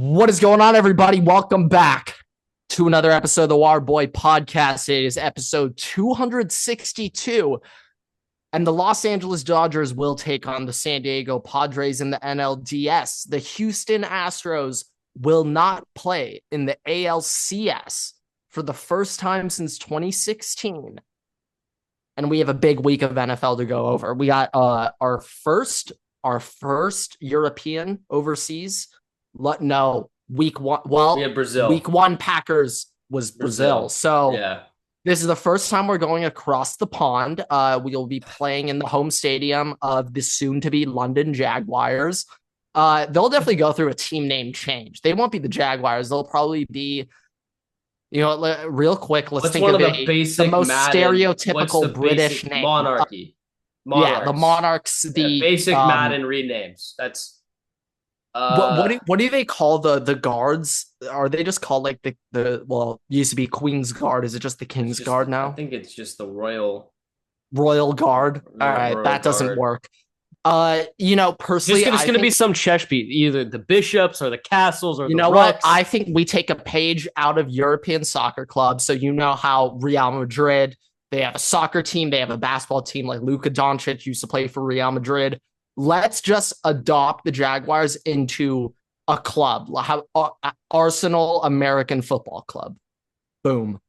What is going on, everybody? Welcome back to another episode of the War Boy Podcast. It is episode 262, and the Los Angeles Dodgers will take on the San Diego Padres in the NLDS. The Houston Astros will not play in the ALCS for the first time since 2016. And we have a big week of NFL to go over. We got our first European overseas. Week one. Well, Brazil. Week one Packers was Brazil. So yeah, this is the first time we're going across the pond. We'll be playing in the home stadium of the soon-to-be London Jaguars. They'll definitely go through a team name change. They won't be the Jaguars. They'll probably be, real quick. Let's think of the most stereotypical British name. Monarchy. Yeah, the Monarchs. The basic Madden renames. That's. What do they call the guards? Are they just called like it used to be Queen's Guard? Is it just the King's Guard now? I think it's just the Royal Guard. All right, that doesn't work. Personally, it's going to be some Cheshbeat, either the Bishops or the Castles or the Rucks. What? I think we take a page out of European soccer clubs. So you know how Real Madrid, they have a soccer team, they have a basketball team, like Luka Doncic used to play for Real Madrid. Let's just adopt the Jaguars into a club, Arsenal American Football Club. Boom.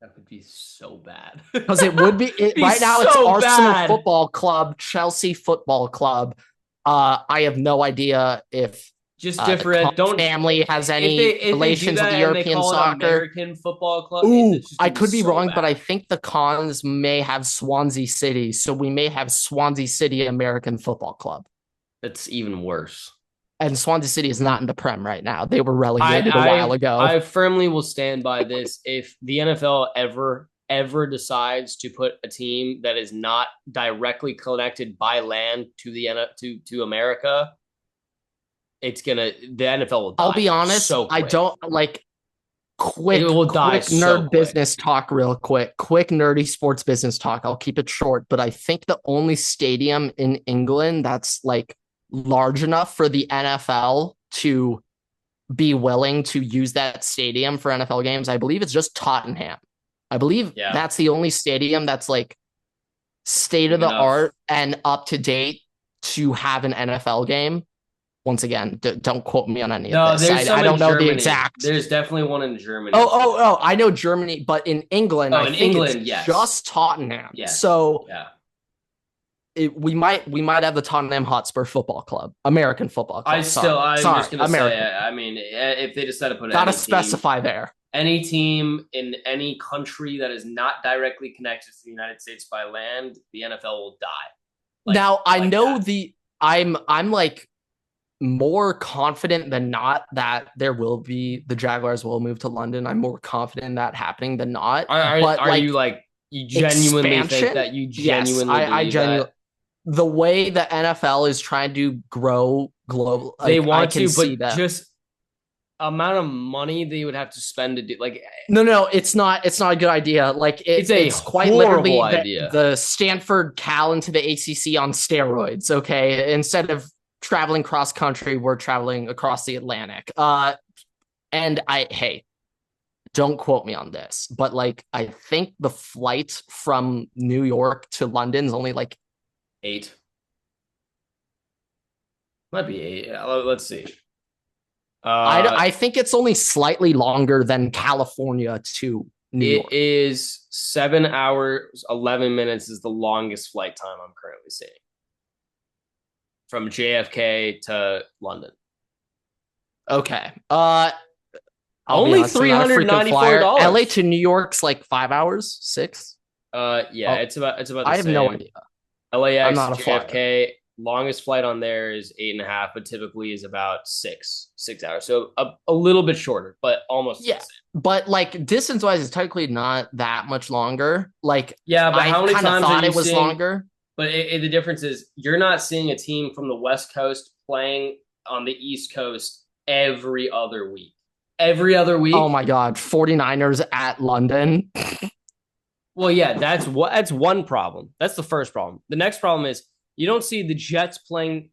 That would be so bad. Because it would be. Right now, it's Arsenal Football Club, Chelsea Football Club. I have no idea if just different. Don't family has any relations with European soccer. American Football Club. Ooh, I could be wrong, but I think the Cons may have Swansea City, so we may have Swansea City American Football Club. That's even worse. And Swansea City is not in the Prem right now. They were relegated a while ago. I firmly will stand by this. If the NFL ever decides to put a team that is not directly connected by land to America, the NFL will die. I'll be honest, I don't like quick nerd business talk real quick. Quick nerdy sports business talk. I'll keep it short, but I think the only stadium in England that's like large enough for the NFL to be willing to use that stadium for NFL games, I believe it's just Tottenham. I believe that's the only stadium that's like state of the art and up to date to have an NFL game. Once again, don't quote me on any of this. I don't know the exact. There's definitely one in Germany. Oh! I know Germany, but in England, I think it's just Tottenham. Yes. So we might have the Tottenham Hotspur Football Club, American Football Club. I'm just gonna say. I mean, if they decide to put specify there any team in any country that is not directly connected to the United States by land, the NFL will die. Now I know I'm like more confident than not that the Jaguars will move to London. I'm more confident in that happening than not. Are you genuinely think that you genuinely believe that? The way the NFL is trying to grow global, they want to, but just amount of money they would have to spend to do no, it's not a good idea. Like it's quite literally the Stanford Cal into the ACC on steroids. Okay, instead of traveling cross country, we're traveling across the Atlantic. And don't quote me on this, but like I think the flight from New York to London is only like 8. Might be 8. Let's see. I think it's only slightly longer than California to New York. It is 7 hours, 11 minutes is the longest flight time I'm currently seeing. From JFK to London. Okay. Only $394. LA to New York's like 5 hours, 6. It's about the same. I have no idea. LAX I'm not JFK. Longest flight on there is 8.5, but typically is about 6 hours. So a little bit shorter, but almost the same. But like distance wise, it's technically not that much longer. Like but how many times thought it was longer? But the difference is you're not seeing a team from the West Coast playing on the East Coast every other week. Every other week. Oh my God. 49ers at London. Well, yeah, that's one problem. That's the first problem. The next problem is you don't see the Jets playing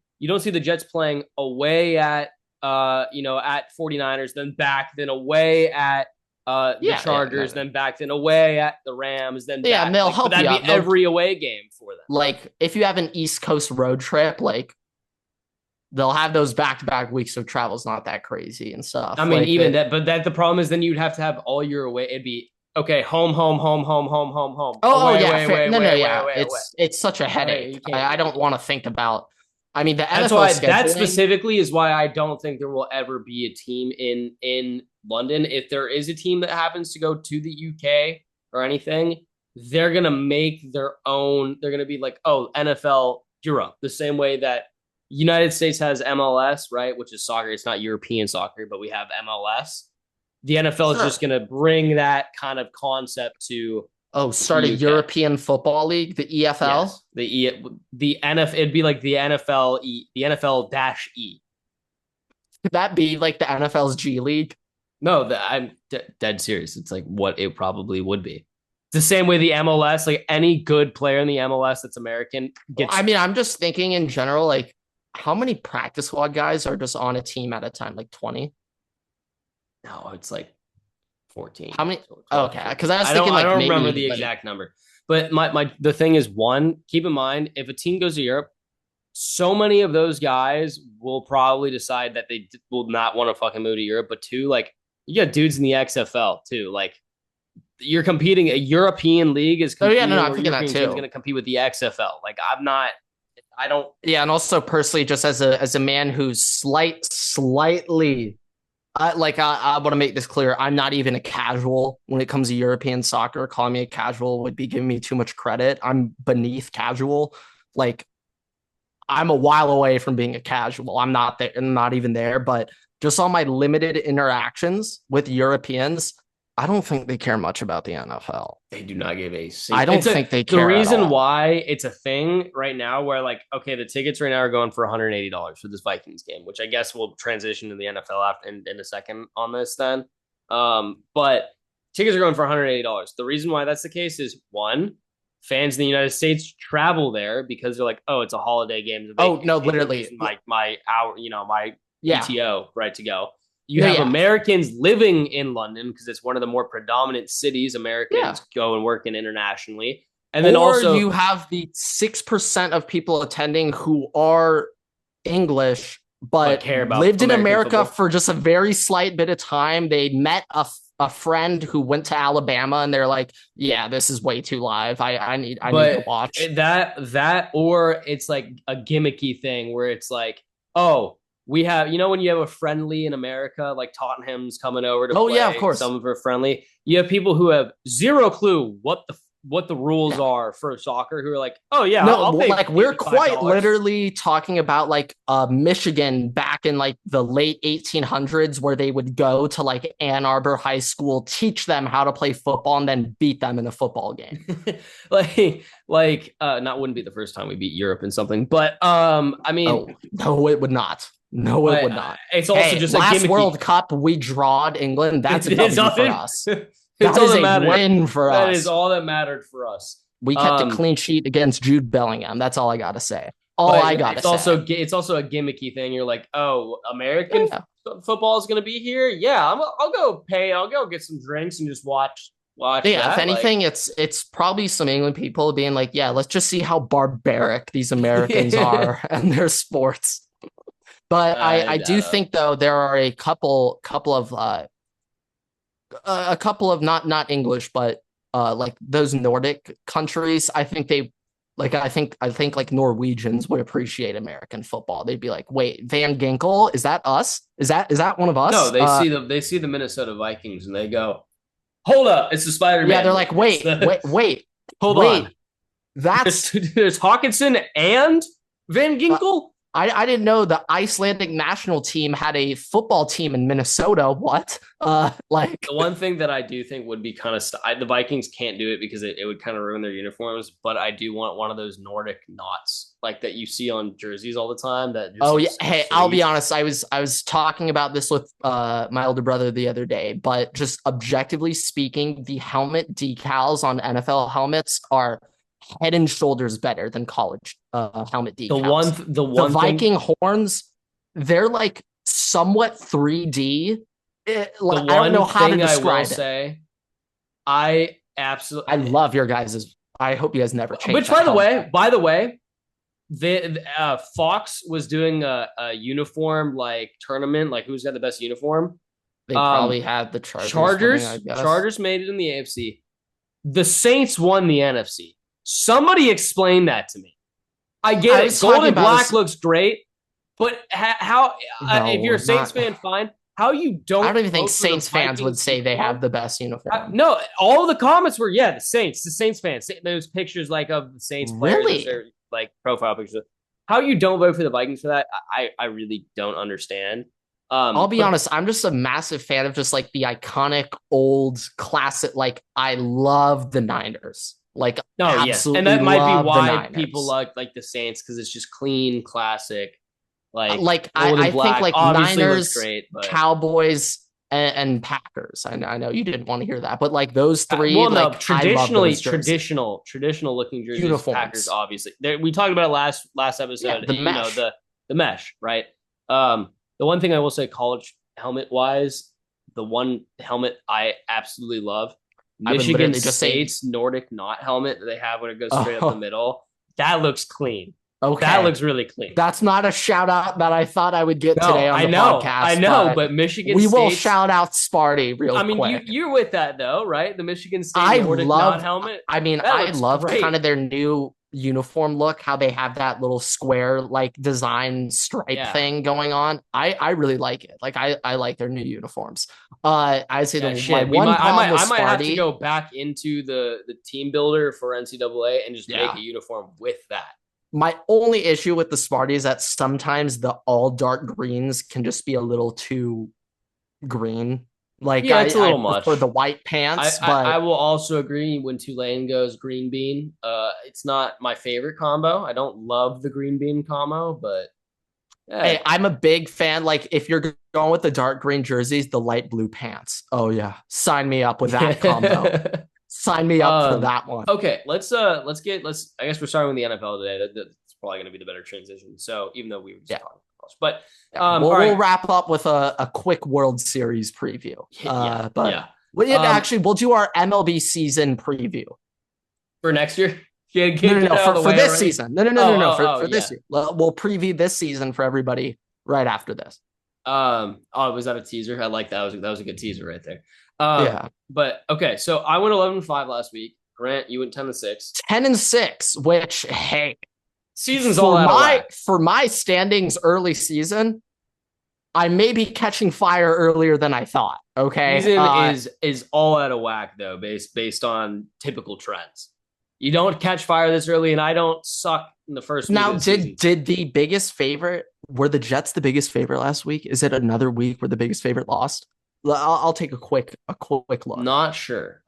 away at at 49ers, then back, then away at the Chargers, then back, then away at the Rams, then back. And they'll help but that'd you be every away game for them. Like if you have an East Coast road trip, like they'll have those back-to-back weeks of travel. It's not that crazy and stuff. I mean, even that, but the problem is then you'd have to have all your away. It'd be okay, home. Oh, away. It's such a headache. I don't want to think about. I mean, the NFL that specifically is why I don't think there will ever be a team in London. If there is a team that happens to go to the UK or anything, they're gonna make their own. They're gonna be like, oh, NFL Europe, the same way that United States has MLS, right, which is soccer. It's not European soccer, but we have MLS. The NFL is just gonna bring that kind of concept to. Oh, start a European Football League, the EFL? Yes, the NFL, it'd be like the NFL-E. Could that be like the NFL's G League? No, I'm dead serious. It's like what it probably would be. It's the same way the MLS, like any good player in the MLS that's American gets. I mean, I'm just thinking in general, like how many practice squad guys are just on a team at a time? Like 20? No, it's like 14. How many? Okay, because I was thinking I don't remember the exact number. But the thing is, one, keep in mind, if a team goes to Europe, so many of those guys will probably decide that they will not want to fucking move to Europe. But two, like you got dudes in the XFL too. Like you're competing, a European league is competing. I'm thinking that too. Going to compete with the XFL. Like I don't. Yeah, and also personally, just as a man who's slightly. I want to make this clear. I'm not even a casual when it comes to European soccer. Calling me a casual would be giving me too much credit. I'm beneath casual. Like, I'm a while away from being a casual. I'm not there, not even there. But just on my limited interactions with Europeans, I don't think they care much about the NFL. They do not give a single. I don't think they care. The reason why it's a thing right now, where like, okay, the tickets right now are going for $180 for this Vikings game, which I guess will transition to the NFL in a second on this then. But tickets are going for $180. The reason why that's the case is one, fans in the United States travel there because they're like, oh, it's a holiday game. Oh no, literally, my hour, my PTO right to go. You have Americans living in London because it's one of the more predominant cities Americans go and work in internationally. And then also you have the 6% of people attending who are English, but care about lived in America football for just a very slight bit of time. They met a friend who went to Alabama and they're like, yeah, this is way too live. I need to watch that, or it's like a gimmicky thing where it's like, oh, we have, when you have a friendly in America, like Tottenham's coming over to play. Oh, yeah, of course. Some of our friendly. You have people who have zero clue what the rules are for soccer who are like, oh, yeah. No, I'll pay like we're quite literally talking about like Michigan back in like the late 1800s where they would go to like Ann Arbor High School, teach them how to play football and then beat them in a football game. Not wouldn't be the first time we beat Europe in something, but I mean. No, it would not. No, it would not. It's also just last World Cup we drawed England. That's a W for us. That is a win for us. That is all that mattered for us. We kept a clean sheet against Jude Bellingham. That's all I got to say. It's also a gimmicky thing. You're like, oh, American football is going to be here. Yeah, I'll go pay. I'll go get some drinks and just watch. Yeah, if anything, it's probably some England people being like, yeah, let's just see how barbaric these Americans are and their sports. But I do think though there are a couple of not English but like those Nordic countries. I think like Norwegians would appreciate American football. They'd be like, wait, Van Ginkel, is that us? Is that one of us? No, they see the Minnesota Vikings and they go, hold up, it's the Spider-Man. Yeah, they're like, wait, hold on. There's Hawkinson and Van Ginkel. I didn't know the Icelandic national team had a football team in Minnesota. What? The one thing that I do think would be kind of the Vikings can't do it because it would kind of ruin their uniforms. But I do want one of those Nordic knots like that you see on jerseys all the time. Hey, I'll be honest. I was talking about this with my older brother the other day. But just objectively speaking, the helmet decals on NFL helmets are head and shoulders better than college helmet decals. The Viking horns, they're like somewhat 3D. I don't know how to describe it. I absolutely, I love your guys's. I hope you guys never change. Which, by the way, the Fox was doing a uniform like tournament, like who's got the best uniform. They probably had the Chargers. Chargers made it in the AFC. The Saints won the NFC. Somebody explain that to me. I get it. Gold and black looks great, but how? If you're a Saints fan, fine. How you don't? I don't even think Saints fans would say they have the best uniform. No, all the comments were the Saints fans. Those pictures like of the Saints players, really? Like profile pictures. How you don't vote for the Vikings for that? I really don't understand. I'll be honest. I'm just a massive fan of just like the iconic old classic. Like I love the Niners. Like absolutely, and that might be why people like the Saints because it's just clean, classic. I think like Niners, great, Cowboys, and Packers. I know you didn't want to hear that, but like those three. Well, no, traditional looking jerseys. Uniforms. Packers, obviously. We talked about it last episode. The mesh. The mesh, right? The one thing I will say, college helmet wise, the one helmet I absolutely love, Michigan State's Nordic knot helmet that they have when it goes straight up the middle. That looks clean. Okay. That looks really clean. That's not a shout out that I thought I would get today on the podcast. I know, but Michigan we will shout out Sparty real quick. I mean, you're with that though, right? The Michigan State Nordic knot helmet. I mean, I love kind of their new uniform look, how they have that little square like design stripe thing going on. I really like it. Like I like their new uniforms. I say I might have to go back into the team builder for NCAA and just make a uniform with that. My only issue with the Sparty is that sometimes the all dark greens can just be a little too green. Like it's a little much for the white pants. But I will also agree when Tulane goes green bean. It's not my favorite combo. I don't love the green bean combo, but hey, I'm a big fan. Like if you're going with the dark green jerseys, the light blue pants. Oh yeah, sign me up with that combo. Sign me up for that one. Okay, I guess we're starting with the NFL today. That's probably going to be the better transition. So even though we were just talking about college, but we'll wrap up with a quick World Series preview. Actually, we'll do our MLB season preview for next year. For this season. No. For this year, we'll preview this season for everybody right after this. Was that a teaser? I like that. That was a good teaser right there. But okay, so I went 11-5 last week. Grant, you went 10-6. 10-6, which season's all out of whack. For my standings early season, I may be catching fire earlier than I thought. Okay, season is all out of whack though, based on typical trends. You don't catch fire this early, and I don't suck in the first week. Now, did the biggest favorite were the Jets the biggest favorite last week? Is it another week where the biggest favorite lost? I'll take a quick look. I'm not sure.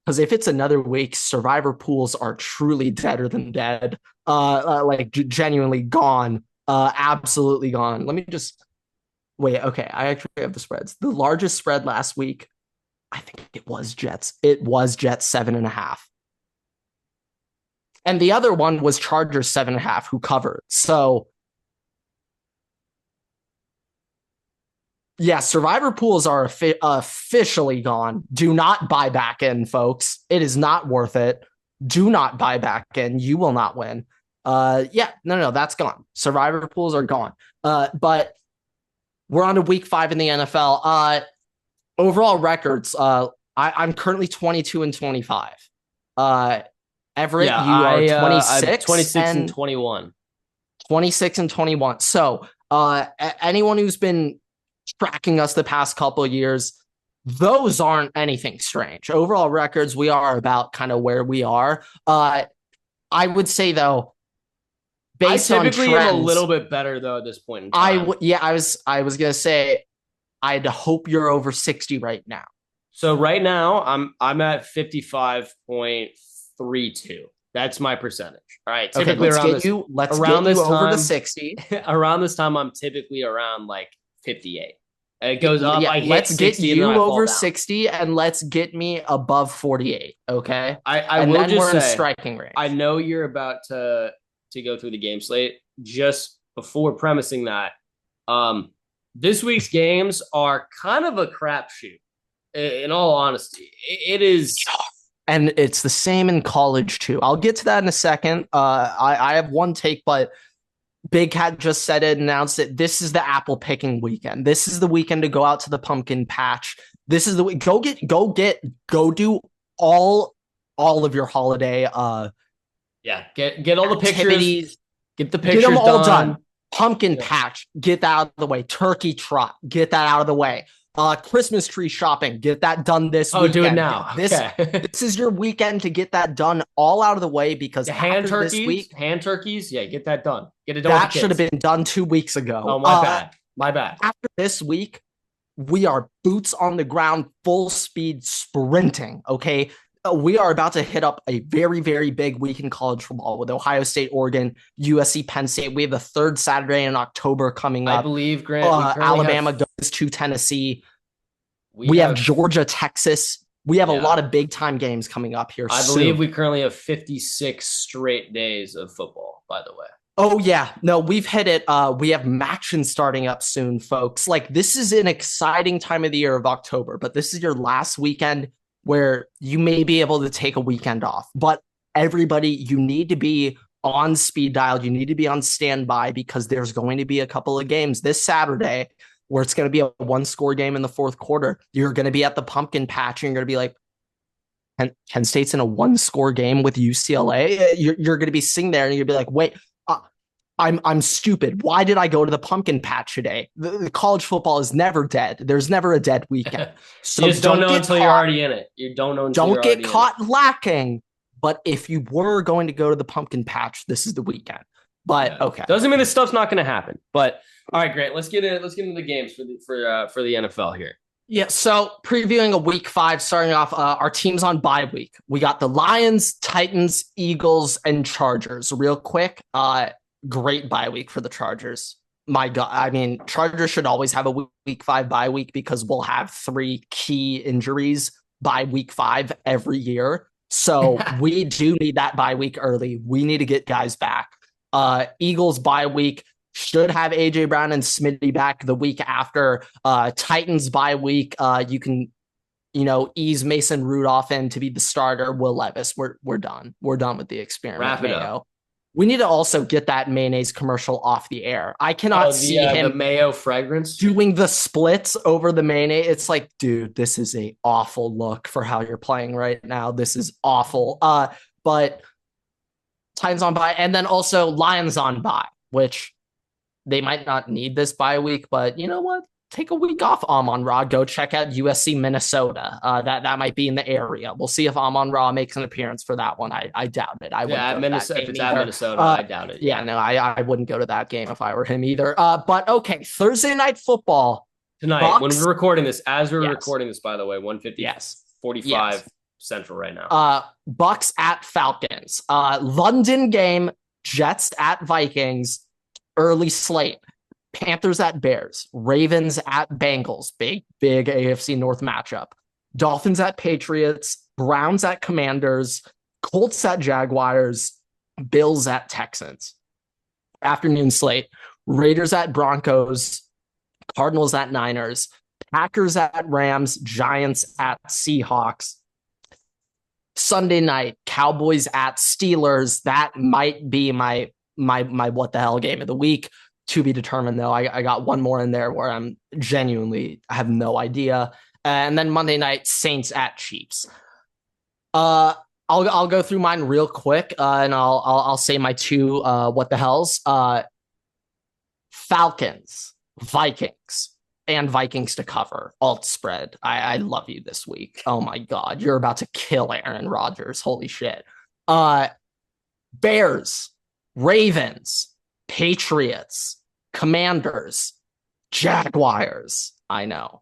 Because if it's another week, survivor pools are truly deader than dead. Genuinely gone. Absolutely gone. Let me just wait. Okay, I actually have the spreads. The largest spread last week, I think it was Jets. It was Jets 7.5. And the other one was Chargers 7.5, who covered. So yeah, survivor pools are officially gone. Do not buy back in, folks. It is not worth it. Do not buy back in. You will not win. No, that's gone. Survivor pools are gone. But we're on to week 5 in the NFL. Overall records. I'm currently 22-25. Everett, you are 26. 26 and 21. 26 and 21. So anyone who's been tracking us the past couple of years, those aren't anything strange. Overall records, we are about kind of where we are. I would say though, based on trends, I typically am a little bit better though at this point in time. I was gonna say, I'd hope you're over 60 right now. So right now I'm at 55.32. That's my percentage. All right. Typically let's get you over to 60. Around this time, I'm typically around like 58. It goes up. Let's get you over 60 and let's get me above 48. Okay. I will just say, in striking range. I know you're about to go through the game slate. Just before premising that, This week's games are kind of a crapshoot. In all honesty, it is. And it's the same in college too. I'll get to that in a second. I have one take, but Big Cat just said it, announced it. This is the apple picking weekend. This is the weekend to go out to the pumpkin patch. This is the week. Go do all of your holiday. Get all the pictures. Get the pictures. Get them all done. Pumpkin patch, get that out of the way. Turkey trot, get that out of the way. Christmas tree shopping, get that done this weekend. Do it now. This is your weekend to get that done all out of the way because hand turkeys, get that done. Get it done. That should have been done 2 weeks ago. Oh, my bad. After this week, we are boots on the ground, full speed sprinting. Okay. We are about to hit up a very, very big week in college football with Ohio State, Oregon, USC, Penn State. We have the third Saturday in October coming up. I believe, Grant, Alabama goes to Tennessee. We have Georgia, Texas. We have a lot of big time games coming up here. I believe we currently have 56 straight days of football, by the way. Oh, yeah. No, we've hit it. We have matching starting up soon, folks. Like, this is an exciting time of the year of October, but this is your last weekend where you may be able to take a weekend off. But everybody, you need to be on speed dial. You need to be on standby because there's going to be a couple of games this Saturday where it's going to be a one-score game in the fourth quarter. You're going to be at the pumpkin patch and you're going to be like, Penn State's in a one-score game with UCLA. You're going to be sitting there and you'll be like, wait, I'm stupid. Why did I go to the pumpkin patch today? The college football is never dead. There's never a dead weekend. So you just don't know until you're already in it. You don't know until don't get caught lacking. But if you were going to go to the pumpkin patch, this is the weekend. But okay, doesn't mean this stuff's not going to happen. But all right, Grant, let's get into the games for the NFL here. Yeah, so previewing a week 5, starting off our teams on bye week. We got the Lions, Titans, Eagles, and Chargers. Real quick, great bye week for the Chargers. My God, I mean, Chargers should always have a week 5 bye week because we'll have 3 key injuries by week 5 every year. So we do need that bye week early. We need to get guys back. Eagles bye week should have AJ Brown and Smitty back the week after. Titans bye week, you can, ease Mason Rudolph in to be the starter. Will Levis, we're done. We're done with the experiment. Wrap it up. We need to also get that mayonnaise commercial off the air. I cannot see him the mayo fragrance doing the splits over the mayonnaise. It's like, dude, this is a awful look for how you're playing right now. This is awful. But Titans on bye, and then also Lions on bye, which they might not need this bye week, but you know what? Take a week off, Amon-Ra. Go check out USC, Minnesota. That might be in the area. We'll see if Amon-Ra makes an appearance for that one. I doubt it. If it's at Minnesota, I doubt it. Yeah, no, I wouldn't go to that game if I were him either. But okay, Thursday night football. Tonight, Bucks, when we're recording this, recording this, by the way, 150, 45 Central right now. Bucks at Falcons. London game, Jets at Vikings, early slate. Panthers at Bears, Ravens at Bengals, big AFC North matchup. Dolphins at Patriots, Browns at Commanders, Colts at Jaguars, Bills at Texans. Afternoon slate, Raiders at Broncos, Cardinals at Niners, Packers at Rams, Giants at Seahawks. Sunday night, Cowboys at Steelers. That might be my what the hell game of the week. To be determined, though. I got one more in there where I have no idea. And then Monday night, Saints at Chiefs. I'll go through mine real quick, and I'll say my 2 what the hells. Falcons, Vikings, and Vikings to cover. Alt spread. I love you this week. Oh my God, you're about to kill Aaron Rodgers. Holy shit. Bears, Ravens, Patriots, Commanders, Jaguars. I know.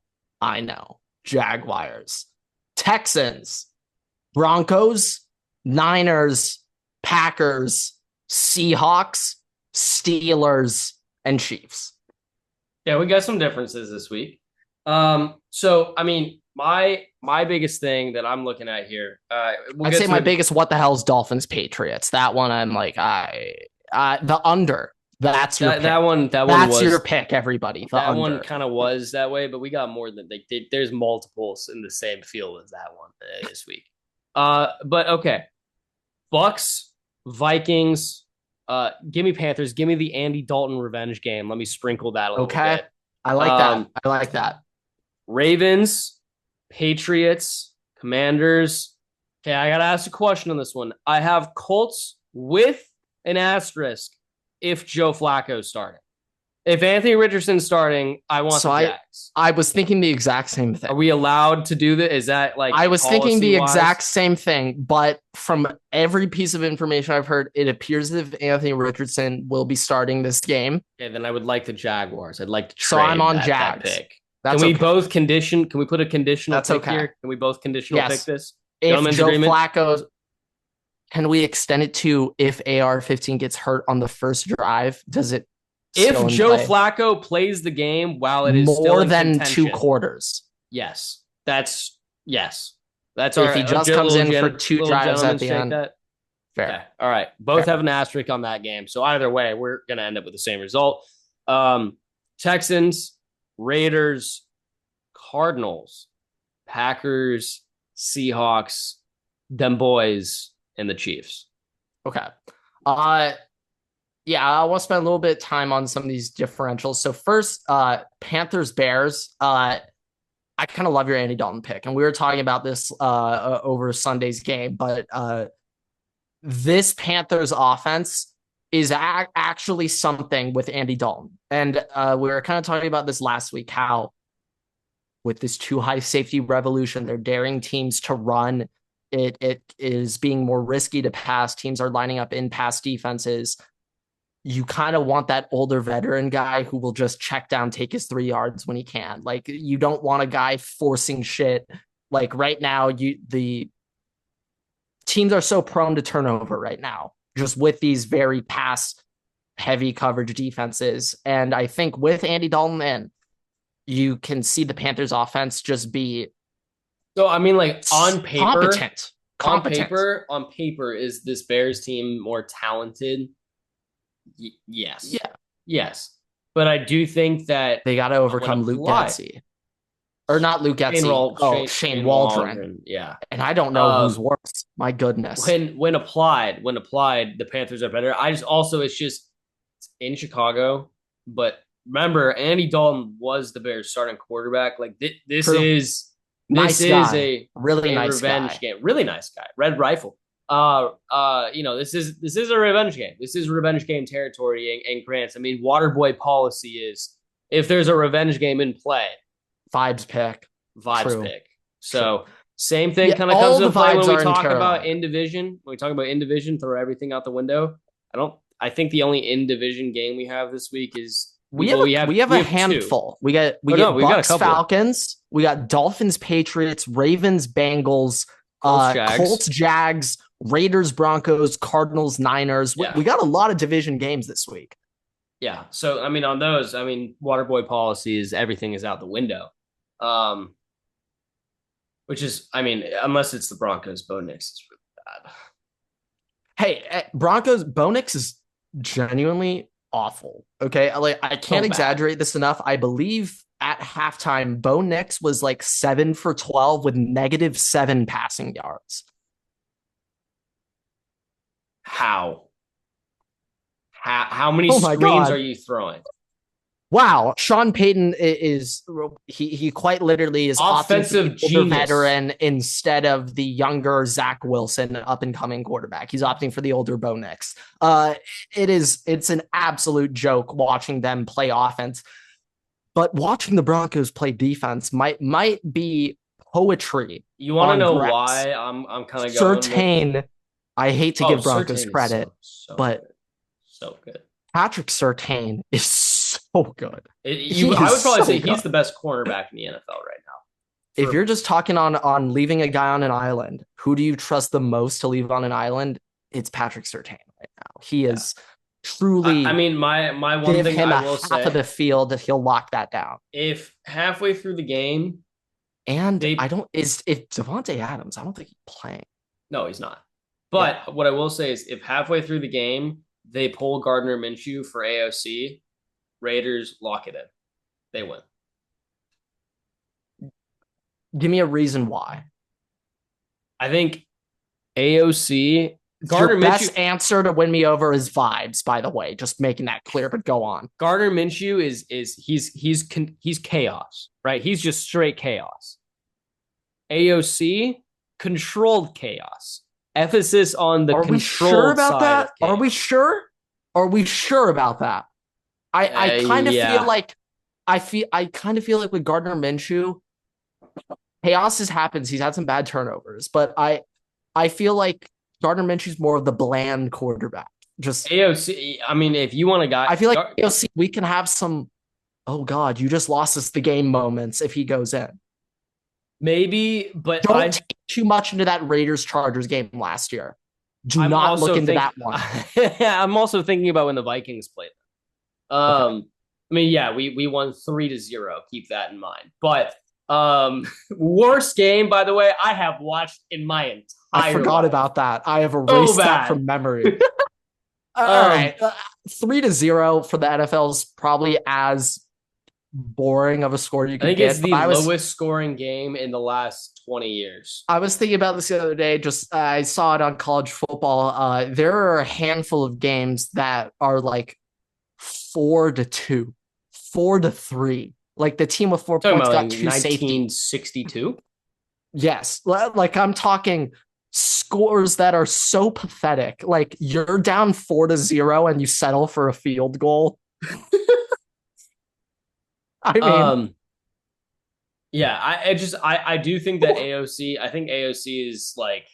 Jaguars, Texans, Broncos, Niners, Packers, Seahawks, Steelers, and Chiefs. Yeah, we got some differences this week. So, I mean, my biggest thing that I'm looking at here, I'd say my biggest what the hell is Dolphins Patriots. That one I'm like, the under. That's your pick. That one That's was your pick, everybody. That one That's was your pick, everybody. That one kind of was that way, but we got more than there's multiples in the same field as that one this week. But okay, Bucks, Vikings. Give me Panthers. Give me the Andy Dalton revenge game. Let me sprinkle that a little bit. I like that. I like that. Ravens, Patriots, Commanders. Okay, I gotta ask a question on this one. I have Colts with an asterisk if Joe Flacco's starting. If Anthony Richardson's starting, I want the Jags. I was thinking the exact same thing. Are we allowed to do that? Is that like I was thinking the exact same thing, but from every piece of information I've heard, it appears as if Anthony Richardson will be starting this game. Okay, then I would like the Jaguars. I'd like to trade so I'm on that Jags. Pick. Can we both condition? Can we put a conditional pick here? Can we both conditional pick this? If Joe Flacco, can we extend it to if AR-15 gets hurt on the first drive? Does it? If Joe Flacco plays the game while it is more than 2 quarters, yes, that's if he just comes in for 2 drives at the end. Fair. Okay. All right, both have an asterisk on that game. So either way, we're gonna end up with the same result. Texans, Raiders, Cardinals, Packers, Seahawks, them boys, and the Chiefs. Okay. Yeah, I want to spend a little bit of time on some of these differentials. So first, Panthers, Bears. I kind of love your Andy Dalton pick. And we were talking about this over Sunday's game. But this Panthers offense is actually something with Andy Dalton. And we were kind of talking about this last week, how with this too high safety revolution, they're daring teams to run. It is being more risky to pass. Teams are lining up in pass defenses. You kind of want that older veteran guy who will just check down, take his 3 yards when he can. Like, you don't want a guy forcing shit. Like right now, the teams are so prone to turnover right now, just with these very pass heavy coverage defenses. And I think with Andy Dalton in, you can see the Panthers offense just be. So, I mean, like on paper, competent. On paper, is this Bears team more talented? Yes. Yeah. Yes. But I do think that they got to overcome Luke Getsy. Or not Luke Getsy. Shane Waldron. Yeah. And I don't know who's worse. My goodness. When applied, the Panthers are better. It's in Chicago. But remember, Andy Dalton was the Bears starting quarterback. Like this is a really nice revenge game. Really nice guy. Red Rifle. This is a revenge game. This is revenge game territory. And Grant, I mean, Waterboy policy is if there's a revenge game in play, vibes pick. So same thing kind of comes into play when we talk about in division. When we talk about in division, throw everything out the window. I think the only in division game we have this week is we have a handful. 2. We got Bucks, Falcons. We got Dolphins, Patriots, Ravens, Bengals, Colts, Jags, Raiders, Broncos, Cardinals, Niners. Yeah. We got a lot of division games this week. Yeah. So, I mean, on those, Waterboy policy is everything is out the window. Which is, unless it's the Broncos, Bo Nix is really bad. Hey, Broncos, Bo Nix is genuinely awful. Okay. I can't exaggerate this enough. I believe at halftime, Bo Nix was like 7 for 12 with -7 passing yards. How many screens are you throwing? Wow, Sean Payton is he quite literally is offensive genius veteran instead of the younger Zach Wilson up and coming quarterback. He's opting for the older Bo Nix. It's an absolute joke watching them play offense, but watching the Broncos play defense might be poetry. You want to know why I'm kind of going Surtain. I hate to give Broncos credit, but so good. Patrick Surtain is so good. I would probably say he's the best cornerback in the NFL right now. If you're just talking on leaving a guy on an island, who do you trust the most to leave on an island? It's Patrick Surtain right now. He is truly. My one thing I will say, half of the field that he'll lock that down. If halfway through the game, and if Devontae Adams, I don't think he's playing. No, he's not. But what I will say is, if halfway through the game they pull Gardner Minshew for AOC. Raiders lock it in. They win. Give me a reason why. I think AOC Gardner Your best answer to win me over is vibes, by the way. Just making that clear, but go on. Gardner Minshew he's chaos, right? He's just straight chaos. AOC, controlled chaos. Emphasis on the controlled side of chaos. Are we sure? Are we sure about that? I kind of feel like I kind of feel like with Gardner Minshew, chaos happens. He's had some bad turnovers, but I feel like Gardner Minshew's more of the bland quarterback. Just AOC. I mean, if you want a guy, I feel like AOC, we can have some. Oh God, you just lost us the game moments if he goes in. Maybe, but don't take too much into that Raiders Chargers game last year. Do not look into that one. I'm also thinking about when the Vikings played. Okay. I mean, yeah, we won 3-0. Keep that in mind. But worst game, by the way, I have watched in my entire I forgot life. about that. I have erased that from memory. All right. 3-0 for the NFL is probably as boring of a score you can get. I think it's the lowest scoring game in the last 20 years. I was thinking about this the other day. Just I saw it on college football. There are a handful of games that are like 4-2, 4-3. Like the team with 4 points got like 1962. Yes, like I'm talking scores that are so pathetic. Like you're down 4-0 and you settle for a field goal. I mean, yeah, I do think that AOC. I think AOC is like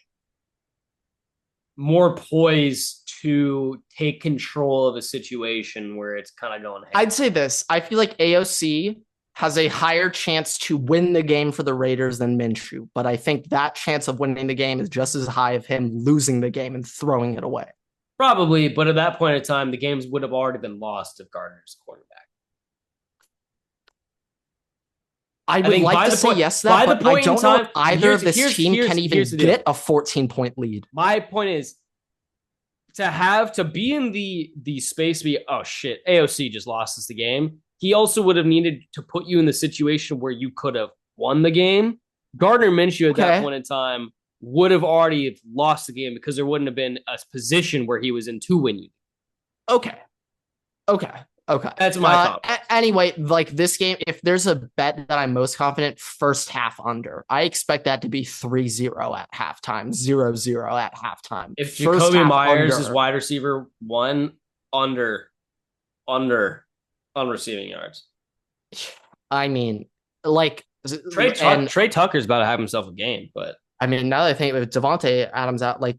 more poised to take control of a situation where it's kind of going. I'd say this. I feel like AOC has a higher chance to win the game for the Raiders than Minshew, but I think that chance of winning the game is just as high of him losing the game and throwing it away. Probably, but at that point in time, the games would have already been lost if Gardner's quarterback. I would like to say yes to that, but I don't know if either of this team can even get a 14-point lead. My point is to be in the space to be, oh shit, AOC just lost us the game. He also would have needed to put you in the situation where you could have won the game. Gardner Minshew at that point in time would have already lost the game because there wouldn't have been a position where he was in to win you. Okay. That's my thought. Anyway, like this game, if there's a bet that I'm most confident, first half under. I expect that to be 3-0 at halftime, 0-0 at halftime. If Jacoby Myers is wide receiver 1, under on receiving yards. I mean, like Trey Tucker's about to have himself a game, but I mean, now that I think with Devontae Adams out, like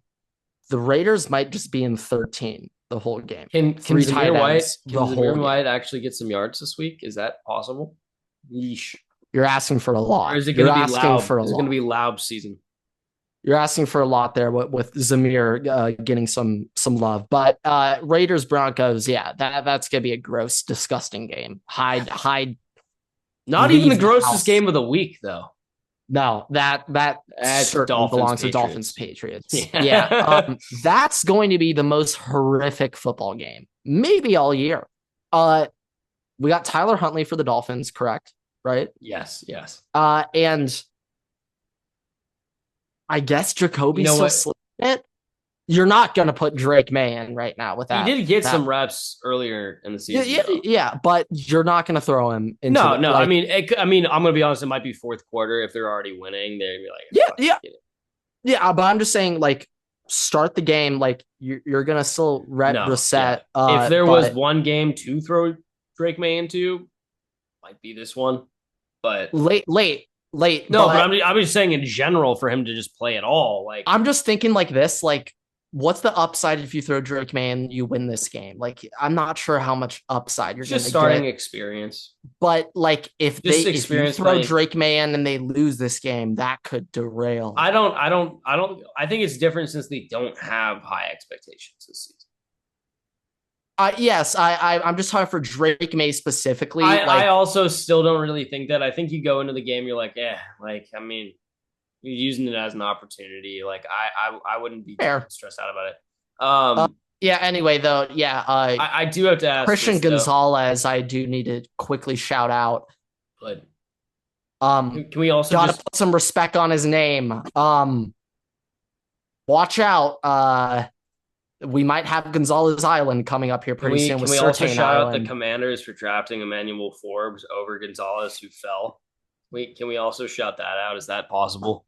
the Raiders might just be in 13 the whole game. Can Zamir White actually get some yards this week? Is that possible? Yeesh. You're asking for a lot. Or is it going to be Laub? Is it going to be Laub season? You're asking for a lot there with Zamir getting some love, but Raiders Broncos, yeah, that's gonna be a gross, disgusting game. Hide. Not even the grossest game of the week, though. No, that certainly belongs to Dolphins Patriots. Yeah, that's going to be the most horrific football game, maybe all year. We got Tyler Huntley for the Dolphins, correct? Right? Yes. And I guess Jacoby's still slipping it. You're not going to put Drake May in right now with that. He did get some reps earlier in the season. Yeah, but you're not going to throw him into No. Like, I mean, I'm going to be honest. It might be fourth quarter if they're already winning. They'd be like, yeah. But I'm just saying, like, start the game. Like, you're going to still reset. Yeah. If there was one game to throw Drake May into, might be this one. But late. No, but I'm just saying in general for him to just play at all. Like, I'm just thinking like this, like, what's the upside if you throw Drake May and you win this game? Like, I'm not sure how much upside you're going to get. Just starting experience. But like, if you throw Drake May in and they lose this game, that could derail. I think it's different since they don't have high expectations this season. Yes, I'm just talking for Drake May specifically. I also still don't really think that. I think you go into the game, you're like, I mean, you're using it as an opportunity. Like, I wouldn't be stressed out about it. Yeah. Anyway, though, yeah. I do have to ask Christian this, though. Gonzalez, I do need to quickly shout out. But can we also Gotta just put some respect on his name. Watch out. We might have Gonzalez Island coming up here pretty soon with can we also Certain shout out the Island. Commanders for drafting Emmanuel Forbes over Gonzalez, who fell? Can we also shout that out? Is that possible?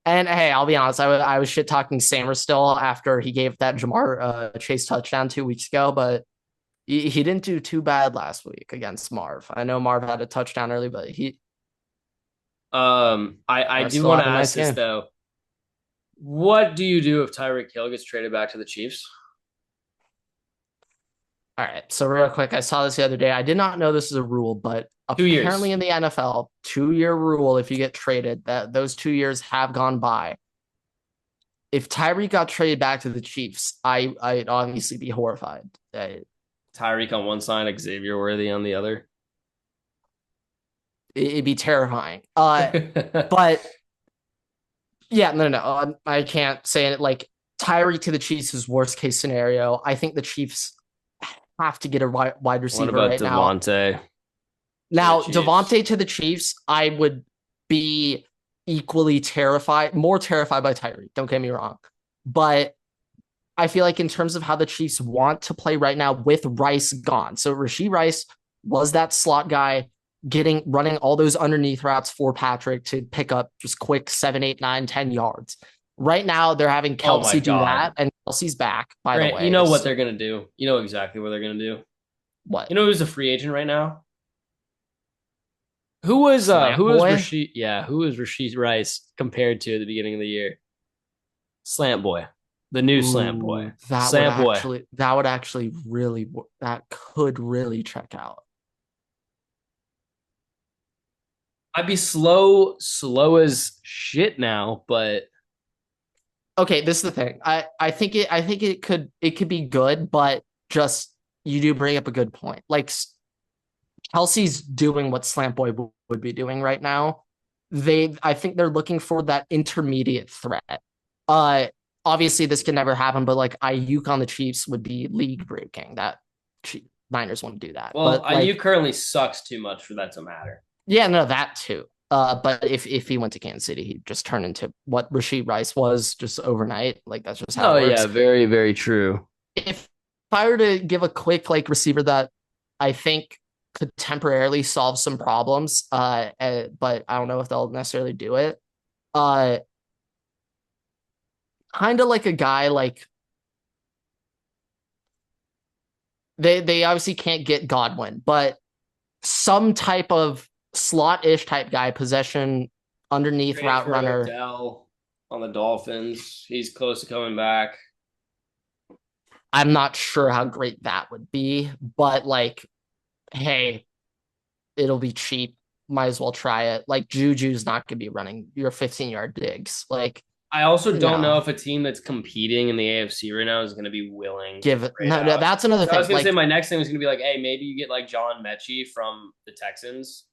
And hey, I'll be honest, I was shit talking Sammer still after he gave that Jamar Chase touchdown 2 weeks ago, but he didn't do too bad last week against Marv. I know Marv had a touchdown early, but I do still want had to a nice ask this game. though. What do you do if Tyreek Hill gets traded back to the Chiefs? All right. So real quick, I saw this the other day. I did not know this is a rule, but 2 years. apparently in the NFL, 2-year rule if you get traded, that those 2 years have gone by. If Tyreek got traded back to the Chiefs, I'd obviously be horrified. Tyreek on one side, Xavier Worthy on the other. It'd be terrifying. But yeah, no. I can't say it. Like Tyreek to the Chiefs is worst case scenario. I think the Chiefs have to get a wide receiver right Devontae? Now, Devontae to the Chiefs, I would be equally terrified, more terrified by Tyreek. Don't get me wrong. But I feel like in terms of how the Chiefs want to play right now with Rice gone. So Rashee Rice was that slot guy running all those underneath routes for Patrick to pick up just quick 7, 8, 9, 10 yards. Right now, they're having Kelsey do that, and Kelsey's back, by the way. You know what they're going to do. You know exactly what they're going to do. What? You know who's a free agent right now? Who was Rashee? Yeah, who was Rashee Rice compared to at the beginning of the year? Slant Boy. The new Slant Boy. That would actually really, that could really check out. I'd be slow as shit now, but okay, this is the thing. I think it could be good, but just you do bring up a good point. Like Kelsey's doing what Slant Boy would be doing right now. I think they're looking for that intermediate threat. Obviously this can never happen, but like Ayuk on the Chiefs would be league breaking. That Niners won't do that. Well, but Ayuk currently sucks too much for that to matter. Yeah, no, that too. But if he went to Kansas City, he'd just turn into what Rashee Rice was just overnight. Like that's just how it works. Yeah, very, very true. If I were to give a quick like receiver that I think could temporarily solve some problems, but I don't know if they'll necessarily do it. Kind of like a guy like they obviously can't get Godwin, but some type of slot-ish type guy, possession underneath route runner. Odell on the Dolphins. He's close to coming back. I'm not sure how great that would be, but like, hey, it'll be cheap. Might as well try it. Like Juju's not going to be running your 15-yard digs. Like I also don't know if a team that's competing in the AFC right now is going to be willing give it. No, that's another thing. I was going to say my next thing was going to be like, hey, maybe you get like John Mechie from the Texans,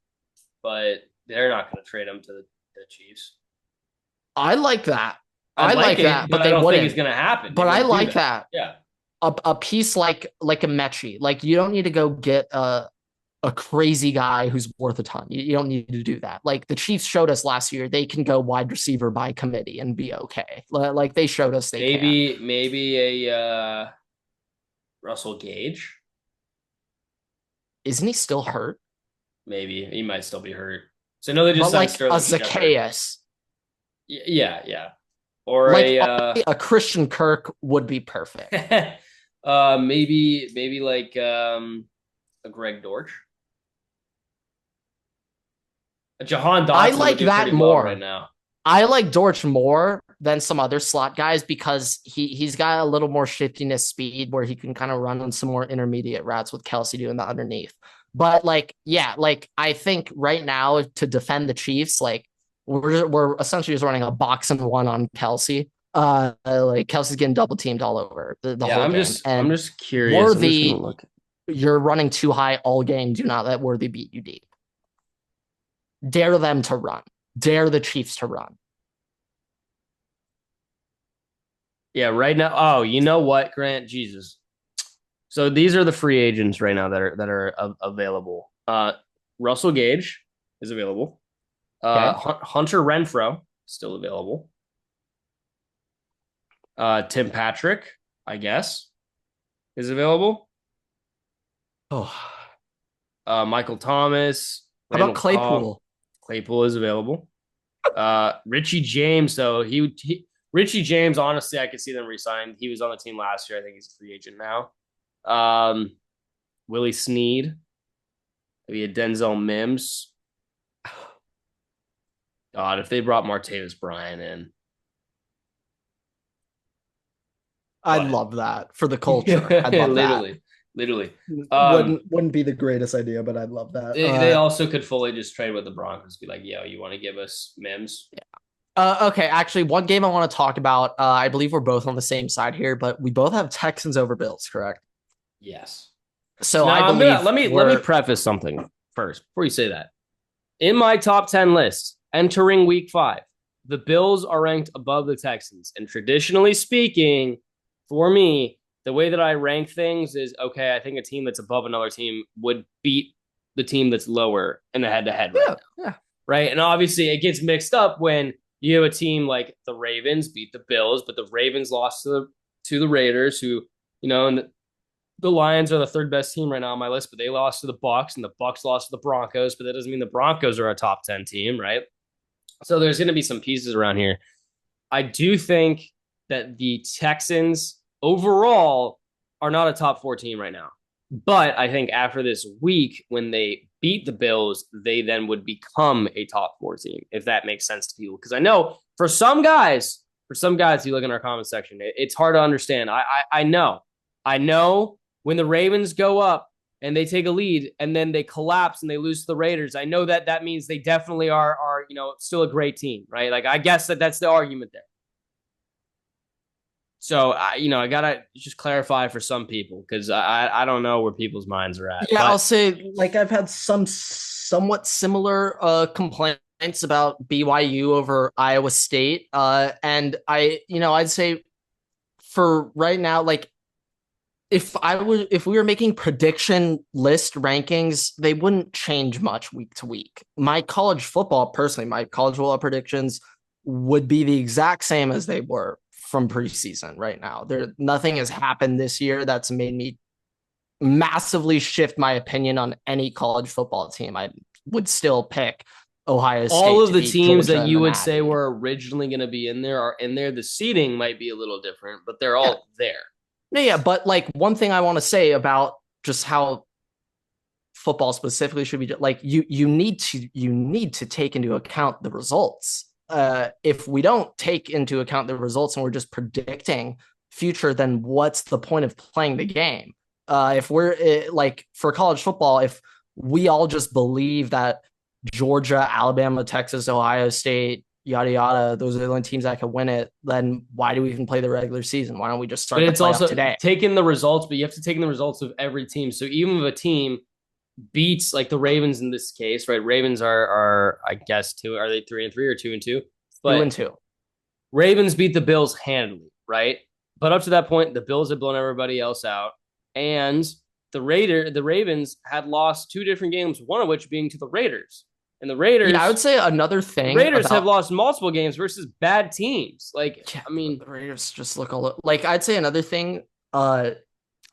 but they're not going to trade him to the Chiefs. I like that. I like that, but they wouldn't. It's going to happen. But I like that. Yeah. A piece like a Mechie. Like you don't need to go get a crazy guy who's worth a ton. You don't need to do that. Like the Chiefs showed us last year, they can go wide receiver by committee and be okay. Like they showed us they can. Maybe a Russell Gage. Isn't he still hurt? Maybe he might still be hurt. So I know they just like a Zacchaeus. Yeah. Or like a Christian Kirk would be perfect. Maybe like a Greg Dortch. A Jahan Dotson. I like that more right now. I like Dortch more than some other slot guys because he's got a little more shiftiness speed where he can kind of run on some more intermediate routes with Kelsey doing the underneath. But like, yeah, like I think right now to defend the Chiefs, like we're essentially just running a box and one on Kelsey. Like Kelsey's getting double teamed all over the whole game. I'm just curious. Worthy, you're running too high all game. Do not let Worthy beat you deep. Dare them to run. Dare the Chiefs to run. Yeah, right now. Oh, you know what, Grant? Jesus. So these are the free agents right now that are available. Russell Gage is available. Okay. Hunter Renfro still available. Tim Patrick, I guess, is available. Oh, Michael Thomas, how about Randall Cobb. Claypool? Claypool is available. Richie James, though, Richie James, honestly, I could see them resign. He was on the team last year. I think he's a free agent now. Willie Snead, maybe a Denzel Mims. God, if they brought Martavis Bryant in, I'd love that for the culture. I'd love that. literally. Wouldn't be the greatest idea, but I'd love that. They also could fully just trade with the Broncos, be like, yo, you want to give us Mims? Okay, actually, one game I want to talk about. I believe we're both on the same side here, but we both have Texans over Bills, correct? Yes. So now, I believe. Let me preface something first before you say that. In my top 10 list, entering week 5, the Bills are ranked above the Texans. And traditionally speaking, for me, the way that I rank things is, okay, I think a team that's above another team would beat the team that's lower in a head-to-head right now. Yeah. Right? And obviously it gets mixed up when you have a team like the Ravens beat the Bills, but the Ravens lost to the Raiders, who, and the Lions are the third best team right now on my list, but they lost to the Bucs, and the Bucs lost to the Broncos, but that doesn't mean the Broncos are a top 10 team, right? So there's going to be some pieces around here. I do think that the Texans overall are not a top 4 team right now. But I think after this week, when they beat the Bills, they then would become a top 4 team, if that makes sense to people. Because I know for some guys, you look in our comment section, it's hard to understand. I know when the Ravens go up and they take a lead and then they collapse and they lose to the Raiders, I know that means they definitely are still a great team, right? Like, I guess that's the argument there. So, I got to just clarify for some people, because I don't know where people's minds are at. Yeah, but I'll say, like, I've had some somewhat similar complaints about BYU over Iowa State. And I'd say for right now, like, if we were making prediction list rankings, they wouldn't change much week to week. My college football predictions would be the exact same as they were from preseason right now. Nothing has happened this year that's made me massively shift my opinion on any college football team. I would still pick Ohio State. All of the teams that you would say were originally going to be in there are in there. The seeding might be a little different, but they're all there. Yeah, but like, one thing I want to say about just how football specifically should be, like, you need to take into account the results. If we don't take into account the results and we're just predicting future, then what's the point of playing the game? If we're like, for college football, if we all just believe that Georgia, Alabama, Texas, Ohio State, yada yada, those are the only teams that can win it, then why do we even play the regular season? Why don't we just start the playoff today? Taking the results, but you have to take in the results of every team. So even if a team beats, like, the Ravens in this case, right? Ravens are I guess are they 3-3 or 2-2? But 2-2. Ravens beat the Bills handily, right? But up to that point, the Bills had blown everybody else out, and the Ravens had lost 2 different games, one of which being to the Raiders. And the Raiders, yeah, I would say another thing. The Raiders have lost multiple games versus bad teams. Like, I mean, the Raiders just look like, I'd say another thing. I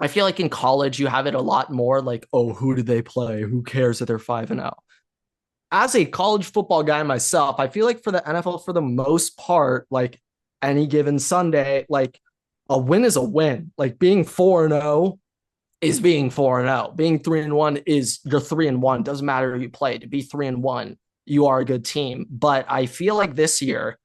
feel like in college you have it a lot more like, oh, who did they play? Who cares that they're 5-0? As a college football guy myself, I feel like for the NFL, for the most part, like, any given Sunday, like, a win is a win. Like, being 4-0 is being 4-0. Being 3-1 is you're 3-1. Doesn't matter who you play. To be 3-1, you are a good team. But I feel like this year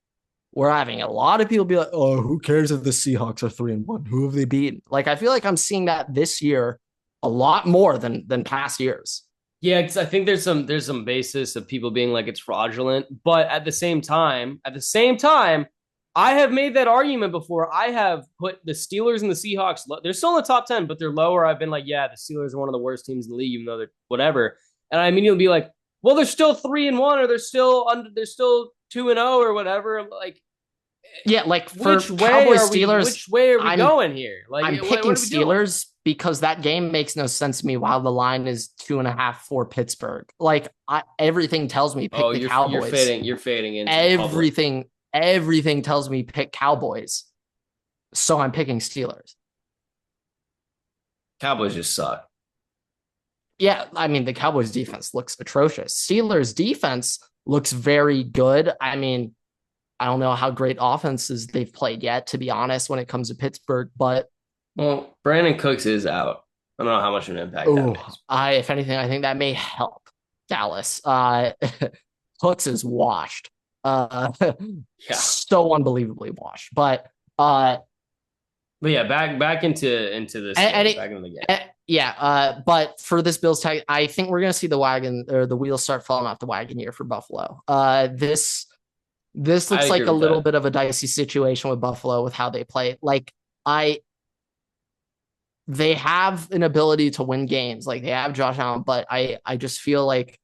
we're having a lot of people be like, "Oh, who cares if the Seahawks are 3-1? Who have they beaten?" Like, I feel like I'm seeing that this year a lot more than past years. Yeah, because I think there's some basis of people being like it's fraudulent, but at the same time, I have made that argument before. I have put the Steelers and the Seahawks. They're still in the top 10, but they're lower. I've been like, yeah, the Steelers are one of the worst teams in the league, even though they're whatever. And I immediately be like, well, they're still 3-1, or they're still 2-0 or whatever. Like, Yeah, like for Cowboys Steelers, which way are we going here? Like I'm picking Steelers because that game makes no sense to me while the line is 2.5 for Pittsburgh. Like everything tells me pick the Cowboys. You're fading into everything tells me pick Cowboys. So I'm picking Steelers. Cowboys just suck. Yeah, I mean the Cowboys defense looks atrocious. Steelers defense looks very good. I mean, I don't know how great offenses they've played yet, to be honest, when it comes to Pittsburgh. But Brandon Cooks is out. I don't know how much of an impact that makes. If anything, I think that may help Dallas. Cooks is washed. So unbelievably washed. But yeah, back into this. Back into the game. But for this Bills tag, I think we're gonna see the wheels start falling off the wagon here for Buffalo. This looks like a little bit of a dicey situation with Buffalo with how they play. Like they have an ability to win games. Like they have Josh Allen, but I just feel like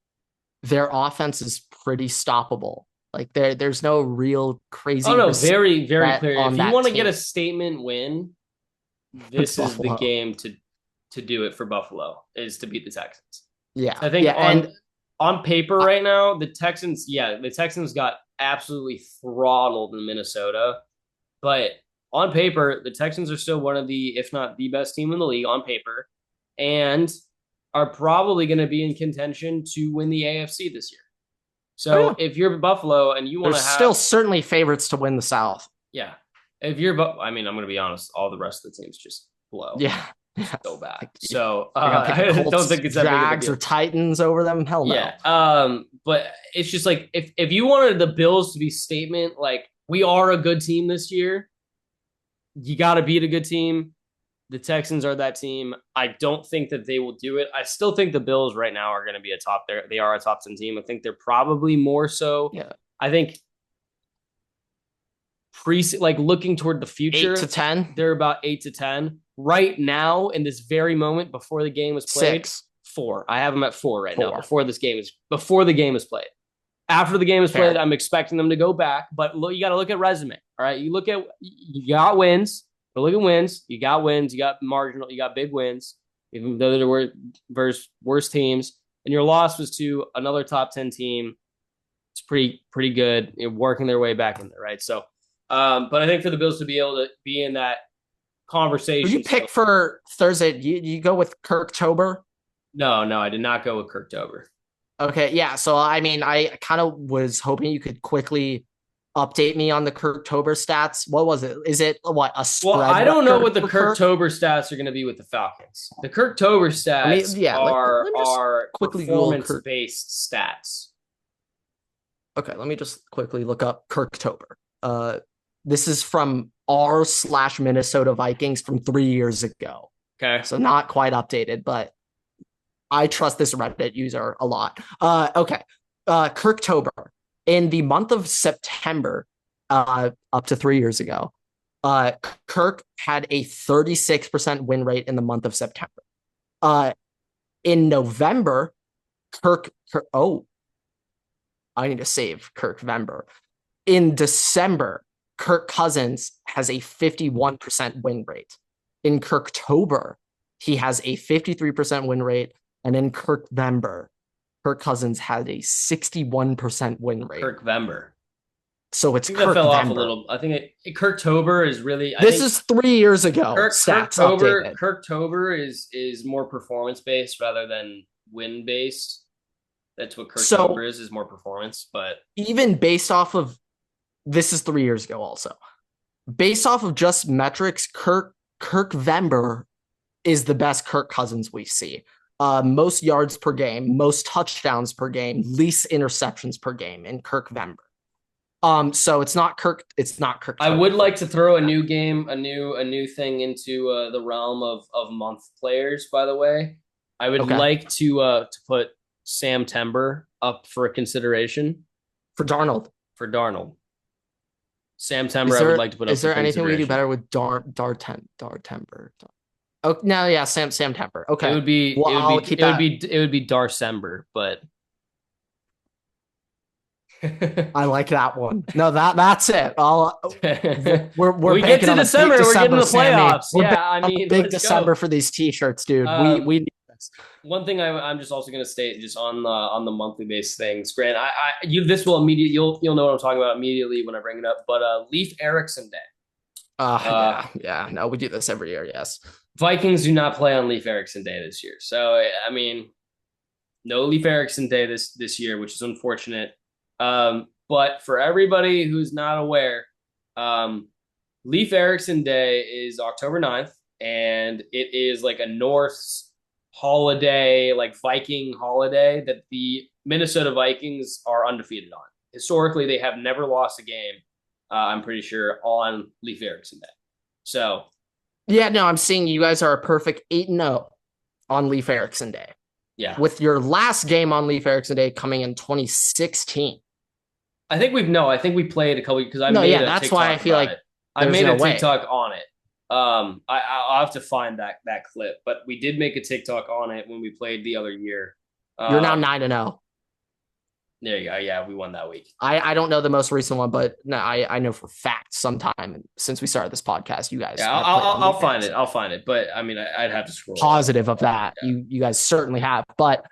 their offense is pretty stoppable. Like there's no real crazy. Oh no, very, very clear. If you want to get a statement win, this is the game to do it for Buffalo, is to beat the Texans. Yeah. I think on paper right now, the Texans got absolutely throttled in Minnesota. But on paper, the Texans are still one of the, if not the best team in the league on paper, and are probably going to be in contention to win the AFC this year. So if you're Buffalo and you want to have... still certainly favorites to win the South. Yeah. If you're... I mean, I'm going to be honest, all the rest of the teams just blow. Yeah. So bad. So I don't think it's that Jags or Titans over them. Hell no. Yeah. But it's just like if you wanted the Bills to be statement like we are a good team this year, you got to beat a good team. The Texans are that team. I don't think that they will do it. I still think the Bills right now are going to be they are a top 10 team. I think they're probably more so. Yeah. I think looking toward the future, 8 to 10. They're about 8 to 10. Right now, in this very moment, before the game was played, 4. I have them at 4 right now. Before the game is played. After the game is played, I'm expecting them to go back. But you got to look at resume. All right, you got wins. But look at wins. You got wins. You got marginal. You got big wins, even though there were versus worse teams. And your loss was to another top 10 team. It's pretty good. You're working their way back in there, right? So, but I think for the Bills to be able to be in that conversation. Who you pick for Thursday? You go with Kirktober? No, I did not go with Kirktober. Okay, yeah. So I mean, I kind of was hoping you could quickly update me on the Kirktober stats. What was it? Is it a spread? Well, I don't know what the Kirktober stats are going to be with the Falcons. The Kirktober stats are quickly performance-based stats. Okay, let me just quickly look up Kirktober. This is from r/Minnesota Vikings from 3 years ago. Okay. So not quite updated, but I trust this Reddit user a lot. Okay. Kirktober. In the month of September, up to 3 years ago, Kirk had a 36% win rate in the month of September. In November, I need to save Kirkvember. In December, Kirk Cousins has a 51% win rate. In Kirktober, he has a 53% win rate. And in Kirkvember, Kirk Cousins had a 61% win rate. Kirkvember. So it's Kirkvember. That fell off a little. I think Kirktober is really... This is 3 years ago. Kirktober is more performance-based rather than win-based. That's what Kirktober is more performance. But even based off of... This is 3 years ago also. Based off of just metrics, Kirkvember is the best Kirk Cousins we see. Most yards per game, most touchdowns per game, least interceptions per game in Kirkvember. So it's not Kirk. I would like to throw a new game, a new thing into the realm of month players. By the way, I would like to put Sam Tember up for a consideration for Darnold. Sam Tember, I would like to put up. Is there anything we do better with Tember? Oh no, yeah, Sam Temper. Okay, it would be Darcember, but I like that one. No, that's it. We're we get to December, we're getting the playoffs. Yeah, I mean, big December for these t-shirts, dude. We need this. One thing I'm just also going to state, just on the monthly based things, Grant. This will immediately you'll know what I'm talking about immediately when I bring it up. But Leif Erikson Day. Yeah. No, we do this every year. Yes. Vikings do not play on Leif Erikson Day this year, so I mean, no Leif Erikson Day this year, which is unfortunate. But for everybody who's not aware, Leif Erikson Day is October 9th, and it is like a Norse holiday, like Viking holiday that the Minnesota Vikings are undefeated on. Historically, they have never lost a game, I'm pretty sure, on Leif Erikson Day. So, yeah, no, I'm seeing you guys are a perfect 8-0 on Leif Erikson Day. Yeah. With your last game on Leif Erikson Day coming in 2016. I think we played a couple because that's TikTok why I feel like I made a TikTok on it. I'll have to find that clip, but we did make a TikTok on it when we played the other year. You're now 9-0. There you go. Yeah, we won that week. I don't know the most recent one, but no, I know for fact sometime since we started this podcast, you guys. Yeah, I'll find it. I'll find it. But I mean, I'd have to scroll. Positive of that. Yeah. You guys certainly have. But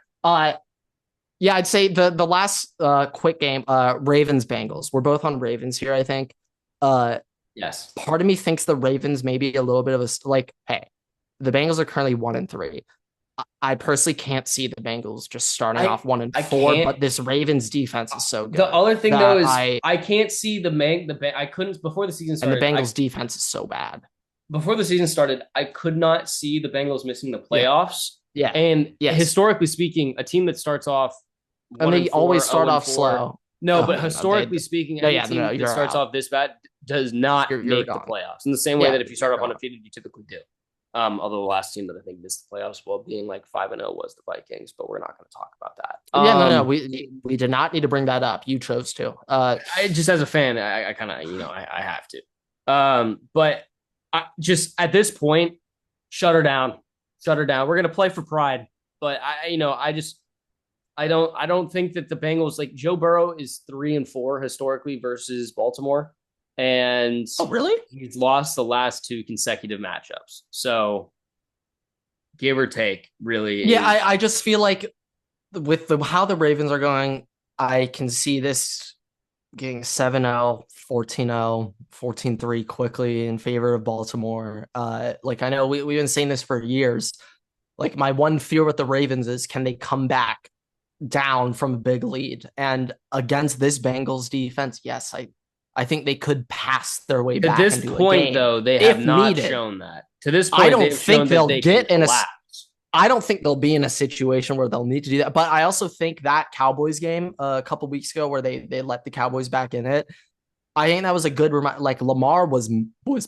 yeah, I'd say the last quick game, Ravens Bengals. We're both on Ravens here, I think. Yes. Part of me thinks the Ravens may be a little bit of hey, the Bengals are currently 1-3. I personally can't see the Bengals just starting off 1-4, but this Ravens defense is so good. The other thing though is I can't see I couldn't before the season started. And the Bengals defense is so bad. Before the season started, I could not see the Bengals missing the playoffs. Yeah. And historically speaking, a team that starts off and they always start off slow. No, but historically speaking, any team that starts off this bad does not make the playoffs. In the same way that if you start off undefeated, you typically do. Although the last team that I think missed the playoffs while being like 5-0 was the Vikings, but we're not going to talk about that. We did not need to bring that up. You chose to. I just as a fan, I kind of I have to. But just at this point, shut her down. We're going to play for pride. But I don't think that the Bengals, like Joe Burrow is 3-4 historically versus Baltimore. And really? He's lost the last 2 consecutive matchups. So give or take, really. Yeah, I just feel like with how the Ravens are going, I can see this getting 7-0, 14-0, 14-3 quickly in favor of Baltimore. Like I know we've been saying this for years. Like my one fear with the Ravens is can they come back down from a big lead? And against this Bengals defense, yes, I think they could pass their way back. At this point, though, they have not shown that. To this point, I don't think they'll get in I don't think they'll be in a situation where they'll need to do that. But I also think that Cowboys game a couple weeks ago where they let the Cowboys back in it, I think that was a good reminder. Like Lamar was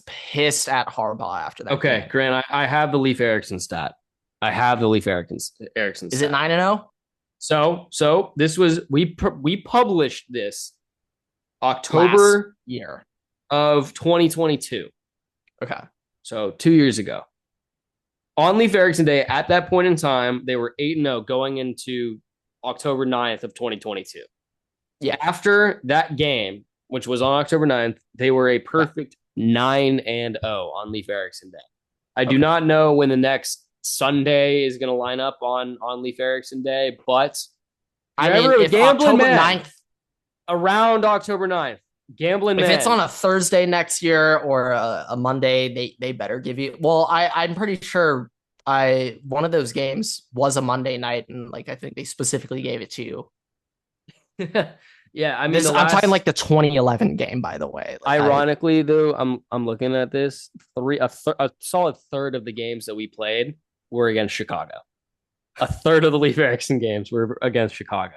pissed at Harbaugh after that. Okay, game. Grant, I have the Leif Erikson stat. I have the Leif Erikson stat. Is it 9-0? So this was we published this October year of 2022. Okay. So 2 years ago. On Leif Erikson Day, at that point in time, they were 8-0 going into October 9th of 2022. Yeah. After that game, which was on October 9th, they were a perfect 9-0 on Leif Erikson Day. I do not know when the next Sunday is going to line up on Leif Erikson Day, but if October 9th, around October 9th, gambling if man. it's on a Thursday next year or a Monday, they better give you. Well, I'm pretty sure one of those games was a Monday night, and like I think they specifically gave it to you. Yeah, I mean, I'm talking like the 2011 game, by the way. Like, ironically, though, I'm looking at this. A solid third of the games that we played were against Chicago. A third of the Leif Erikson games were against Chicago.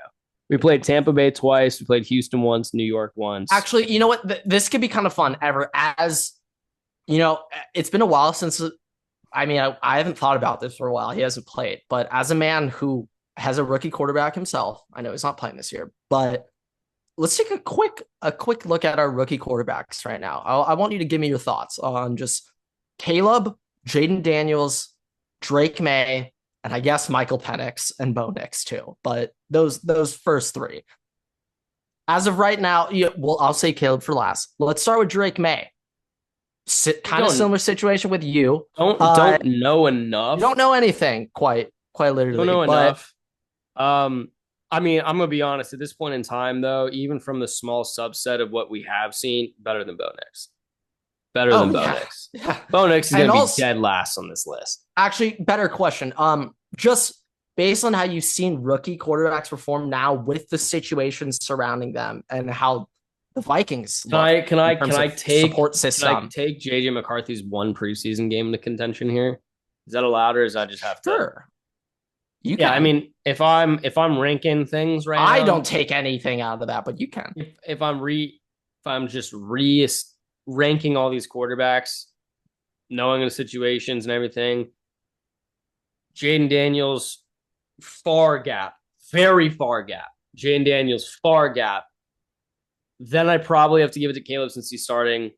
We played Tampa Bay twice. We played Houston once, New York once. Actually, you know what? This could be kind of fun. As you know, it's been a while since. I mean, I haven't thought about this for a while. He hasn't played, but as a man who has a rookie quarterback himself, I know he's not playing this year, but let's take a quick look at our rookie quarterbacks right now. I want you to give me your thoughts on just Caleb, Jaden Daniels, Drake May, and I guess Michael Penix and Bo Nix too. But those first 3. As of right now, well, I'll say Caleb for last. Let's start with Drake May. Kind of similar situation with you. Don't know enough. You don't know anything, quite literally. Don't know enough. I mean, I'm gonna be honest. At this point in time, though, even from the small subset of what we have seen, better than Bo Nix. Better than Bo Nix. Yeah. Bo Nix is gonna be dead last on this list. Actually, better question. Just based on how you've seen rookie quarterbacks perform now with the situations surrounding them and how the Vikings can I take support system. Can I take JJ McCarthy's one preseason game into contention here? Is that allowed, or does I just have to? Sure. You can. I mean, if I'm ranking things right now, I don't take anything out of that, but you can. If I'm just ranking all these quarterbacks, knowing the situations and everything, Jaden Daniels, far gap, very far gap. Jaden Daniels, far gap. Then I probably have to give it to Caleb since he's starting.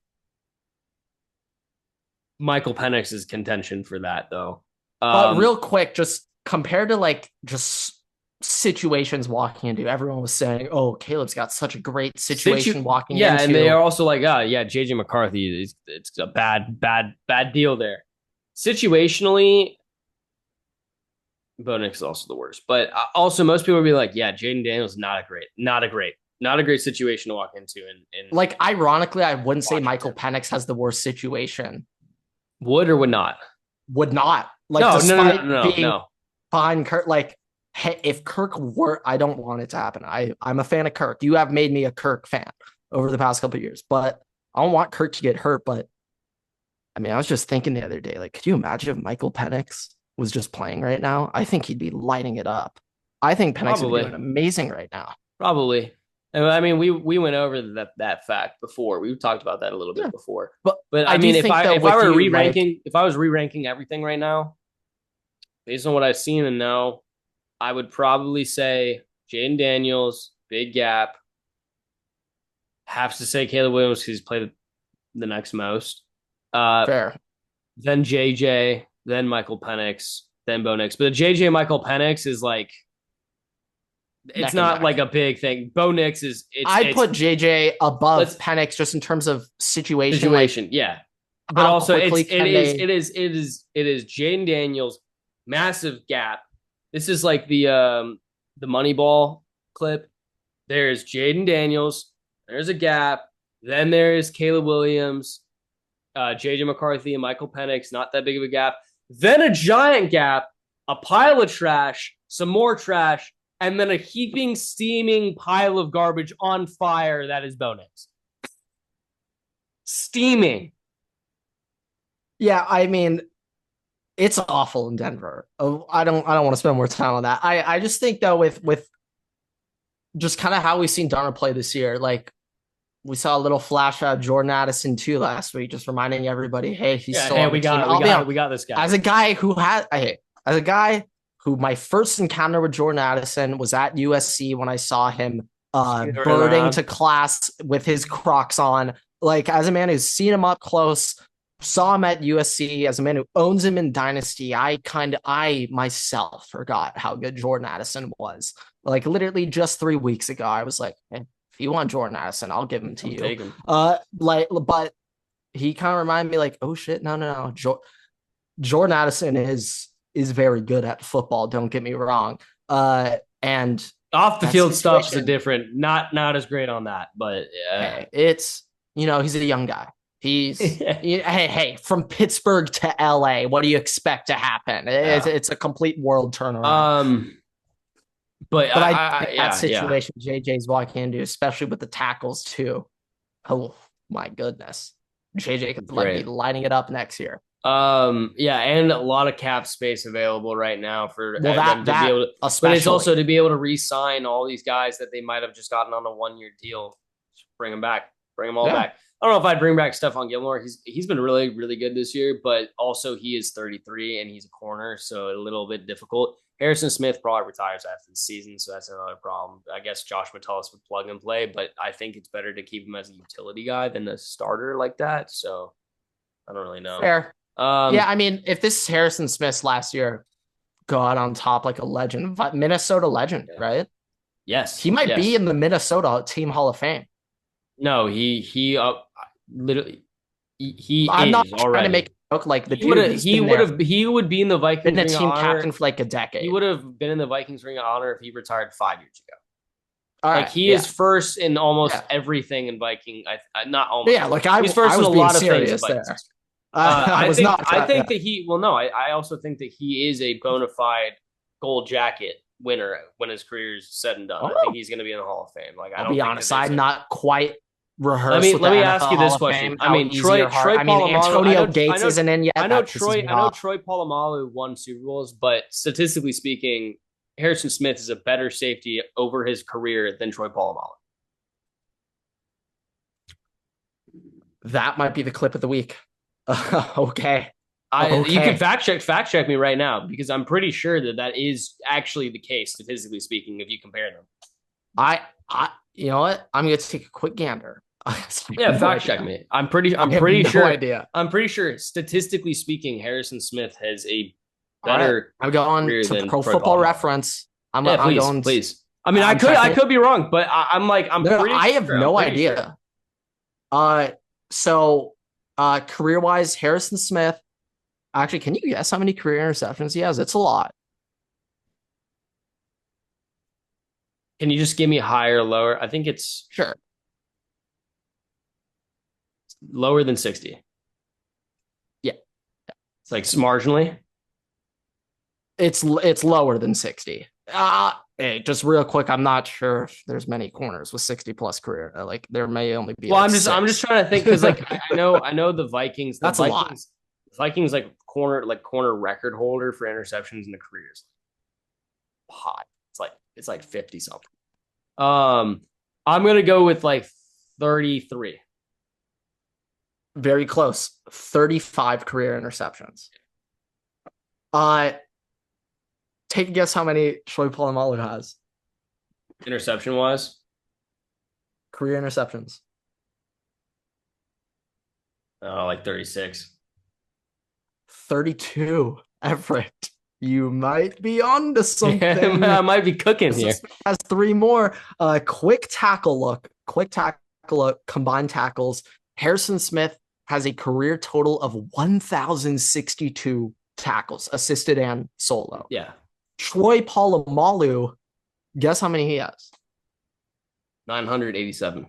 Michael Penix is contention for that, though. But real quick, just compared to like just situations walking into, everyone was saying, "Oh, Caleb's got such a great situation walking into." Yeah, and they are also like, JJ McCarthy, it's a bad deal there. Situationally, Bo Nix is also the worst. But also, most people would be like, "Yeah, Jaden Daniels not a great situation to walk into." And like, ironically, I wouldn't say Michael Penix has the worst situation. Would or would not? Would not. Like, no. Fine, Kirk. Like, hey, if Kirk were, I don't want it to happen. I'm a fan of Kirk. You have made me a Kirk fan over the past couple of years, but I don't want Kirk to get hurt. But I mean, I was just thinking the other day, like, could you imagine if Michael Penix was just playing right now? I think he'd be lighting it up. I think Penix would be doing amazing right now. Probably. I mean, we went over that fact before. We talked about that a little bit before. But I mean, if I were re-ranking, if I was re-ranking everything right now, based on what I've seen and know, I would probably say Jaden Daniels, big gap. Have to say Caleb Williams because he's played the next most. Fair. Then JJ, then Michael Penix, then Bo Nix. But the JJ Michael Penix is like, it's not like a big thing. Bo Nix is. I'd put JJ above Penix just in terms of situation. Like, yeah. But also, it is Jaden Daniels, massive gap. This is like the Moneyball clip. There's Jaden Daniels. There's a gap. Then there's Caleb Williams, JJ McCarthy, and Michael Penix. Not that big of a gap. Then a giant gap, a pile of trash, some more trash, and then a heaping, steaming pile of garbage on fire that is Bo Nix. Steaming. Yeah, I mean, it's awful in Denver. I don't want to spend more time on that. I just think though with just kind of how we've seen Darnold play this year, like we saw a little flash out of Jordan Addison too last week, just reminding everybody, hey, he's still on the team. We got this guy. As a guy who my first encounter with Jordan Addison was at USC when I saw him birding to class with his Crocs on. Like, as a man who's seen him up close, saw him at USC, as a man who owns him in Dynasty, I myself forgot how good Jordan Addison was. Like, literally just 3 weeks ago, I was like, hey, if you want Jordan Addison, I'll give him to you. Take him. But he kind of reminded me like, oh shit, no. Jordan Addison is very good at football. Don't get me wrong. And off the field stuff's a different, not as great on that, but yeah, it's, he's a young guy. He's hey, from Pittsburgh to LA, what do you expect to happen? It's a complete world turnaround. But I think that situation JJ's walking into, especially with the tackles too. Oh my goodness, JJ could be lighting it up next year. And a lot of cap space available right now for them to be able to, but it's also to be able to re-sign all these guys that they might have just gotten on a 1-year deal. Just bring them back, bring them all back. I don't know if I'd bring back Stephon Gilmore. He's been really, really good this year, but also he is 33 and he's a corner, so a little bit difficult. Harrison Smith probably retires after the season, so that's another problem. I guess Josh Metellus would plug and play, but I think it's better to keep him as a utility guy than a starter like that. So I don't really know. Fair. I mean, if this is Harrison Smith's last year, go out on top like a legend, Minnesota legend, right? Yes. He might be in the Minnesota Team Hall of Fame. No, he literally he I'm is not trying already. to make it look like the he would be in the Vikings been a Ring of team Honor. captain for like a decade. He would have been in the Vikings Ring of Honor if he retired 5 years ago. All like right, he is first in almost everything in Viking. Not almost. Yeah, like he's first I was in a being lot of things serious there. I think that he. Well, no, I also think that he is a bona fide gold jacket winner when his career is said and done. I think he's going to be in the Hall of Fame. Like, I'll be honest, I'm not quite rehearsed. Let me ask you this question. I mean, Troy Polamalu. Antonio Gates isn't in yet. I know Troy Polamalu won Super Bowls, but statistically speaking, Harrison Smith is a better safety over his career than Troy Polamalu. That might be the clip of the week. Okay. You can fact check me right now, because I'm pretty sure that is actually the case, statistically speaking, if you compare them. I you know what? I'm going to take a quick gander. Fact check me. I'm pretty sure, statistically speaking, Harrison Smith has a better. I'm going to Pro Football Reference. Please. I mean, I could be wrong, but I'm pretty. I have no idea. So, career-wise, Harrison Smith. Actually, can you guess how many career interceptions he has? It's a lot. Can you just give me higher or lower? I think it's lower than 60. Yeah. It's like marginally. It's lower than 60. Hey, just real quick, I'm not sure if there's many corners with 60 plus career. Like there may only be. Well, I'm just trying to think, because like I know the Vikings. That's a lot. Vikings like corner record holder for interceptions in the careers. Hot. It's like 50 something. I'm gonna go with like 33. Very close. 35 career interceptions. Take a guess how many Troy Polamalu has. Interception wise? Career interceptions. Like 36. 32. Everett. You might be onto something. I might be cooking here. Has 3 more. Quick tackle look, combined tackles. Harrison Smith has a career total of 1,062 tackles, assisted and solo. Yeah. Troy Polamalu, guess how many he has? 987.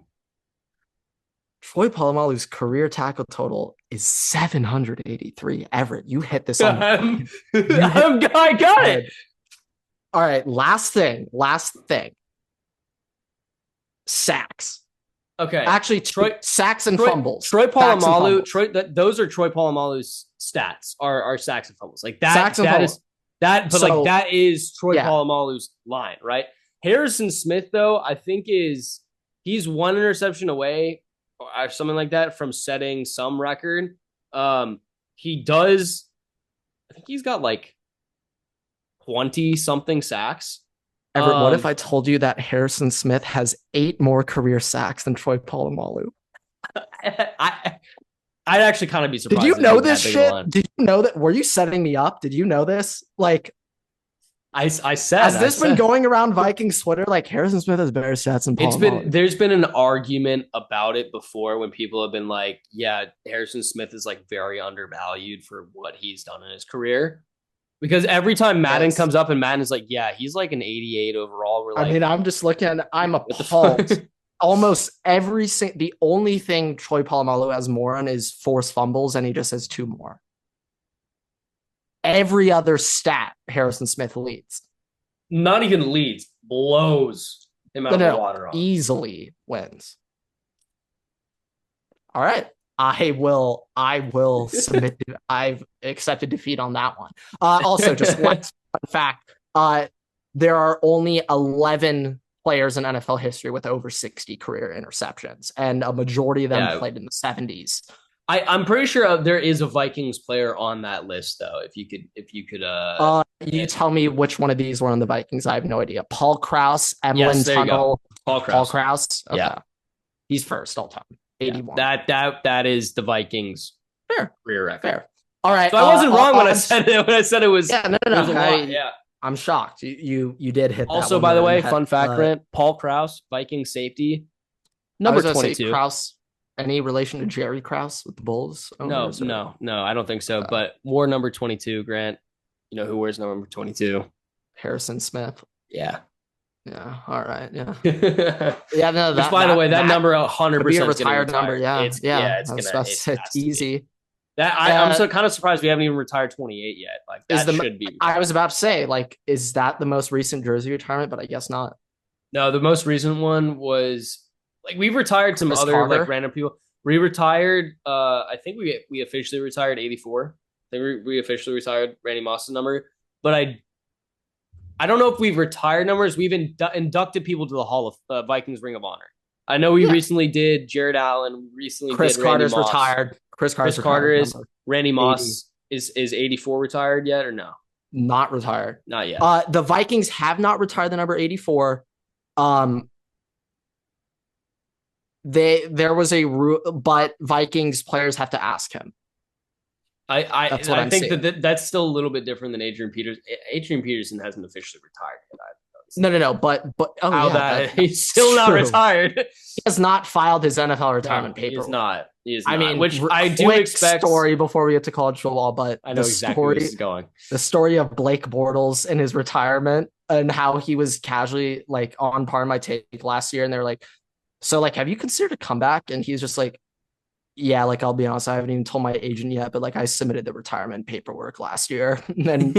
Troy Polamalu's career tackle total is 783. Everett, you hit this on. I got it. All right, last thing. Sacks. Okay. Actually, sacks and fumbles. Troy Polamalu. Those are Troy Polamalu's stats. Are sacks and fumbles. Like that. Sacks and fumbles. That is Troy Polamalu's line, right? Harrison Smith, though, I think he's one interception away or something like that from setting some record. He does. I think he's got like 20 something sacks. Everett, what if I told you that Harrison Smith has 8 more career sacks than Troy Polamalu? I'd actually kind of be surprised. Did you know this shit? Did you know that? Were you setting me up? Did you know this? Like, I said, has this been going around Vikings Twitter? Like, Harrison Smith has better stats than Polamalu. There's been an argument about it before when people have been like, yeah, Harrison Smith is like very undervalued for what he's done in his career. Because every time Madden comes up and Madden is like, yeah, he's like an 88 overall. We're like, I'm just looking, I'm appalled. Almost the only thing Troy Polamalu has more on is forced fumbles, and he just has 2 more. Every other stat Harrison Smith leads. Not even leads, blows him out of the water on. Easily wins. All right. I will submit. I've accepted defeat on that one. Also, just one fact. There are only 11 players in NFL history with over 60 career interceptions, and a majority of them played in the 70s. I'm pretty sure there is a Vikings player on that list, though. If you could, you tell me which one of these were on the Vikings. I have no idea. Paul Krause, Emlyn Tunnell, Paul Krause. Okay. Yeah, he's first all time. 81. That is the Vikings' career record. Fair. All right. So I wasn't wrong when I said it. When I said it was. Yeah, no. I'm shocked. You did hit that. Also, by the way, fun fact, Grant, Paul Krause, Viking safety, number 22. Krause, any relation to Jerry Krause with the Bulls? No, I don't think so. But wore number 22, Grant. You know who wears number 22? Harrison Smith. Yeah. Yeah. All right. Yeah. Yeah. No. Which, by the way, that number 100% retired number. Yeah. It's easy. I'm so kind of surprised we haven't even retired 28 yet. Like that should be. I was about to say, like, is that the most recent jersey retirement? But I guess not. No, the most recent one was like we've retired some other Carter. Like random people. We retired. I think we officially retired 84. I think we officially retired Randy Moss's number, but I don't know if we've retired numbers. We've inducted people to the Hall of Vikings Ring of Honor. I know we recently did Jared Allen. Recently, Chris did Carter's Randy Moss. Retired. Chris Carter is. Randy Moss is 84 retired yet or no? Not retired. Not yet. The Vikings have not retired the number 84. There was a rule, but Vikings players have to ask him. I think that's still a little bit different than Adrian Peterson. Adrian Peterson hasn't officially retired yet. No. But he's still not retired. He has not filed his NFL retirement paperwork. He is not. I mean, which I do expect. Story before we get to college football, but I know exactly where this is going. The story of Blake Bortles and his retirement and how he was casually like on par my take last year, and they're like, "So like, have you considered a comeback?" And he's just like, "Yeah, like I'll be honest, I haven't even told my agent yet, but like I submitted the retirement paperwork last year." And then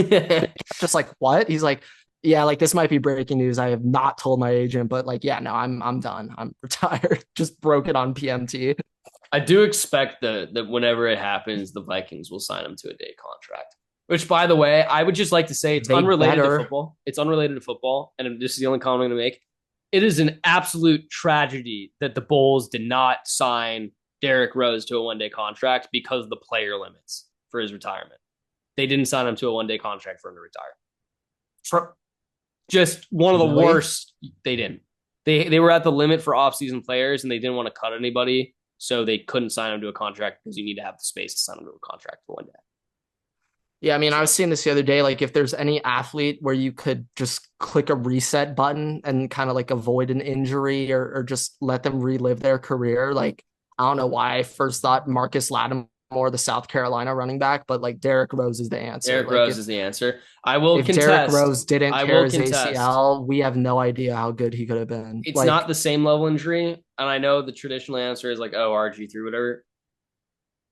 just like, what? He's like, yeah, like this might be breaking news. I have not told my agent, but like, yeah, no, I'm done. I'm retired. Just broke it on PMT. I do expect that whenever it happens, the Vikings will sign him to a day contract. Which, by the way, I would just like to say it's unrelated to football. It's unrelated to football, and this is the only comment I'm going to make. It is an absolute tragedy that the Bulls did not sign Derrick Rose to a one-day contract because of the player limits for his retirement. They didn't sign him to a one-day contract for him to retire. Just one of the worst. They didn't. They were at the limit for off-season players, and they didn't want to cut anybody, so they couldn't sign him to a contract because you need to have the space to sign him to a contract for one day. Yeah, I mean, I was seeing this the other day. Like, if there's any athlete where you could just click a reset button and kind of like avoid an injury or just let them relive their career, like, I don't know why I first thought Marcus Lattimore, the South Carolina running back, but like Derrick Rose is the answer. Derrick Rose is the answer. I will contest. Derrick Rose didn't tear his ACL, we have no idea how good he could have been. It's not the same level injury, and I know the traditional answer is like, oh, RG3, whatever.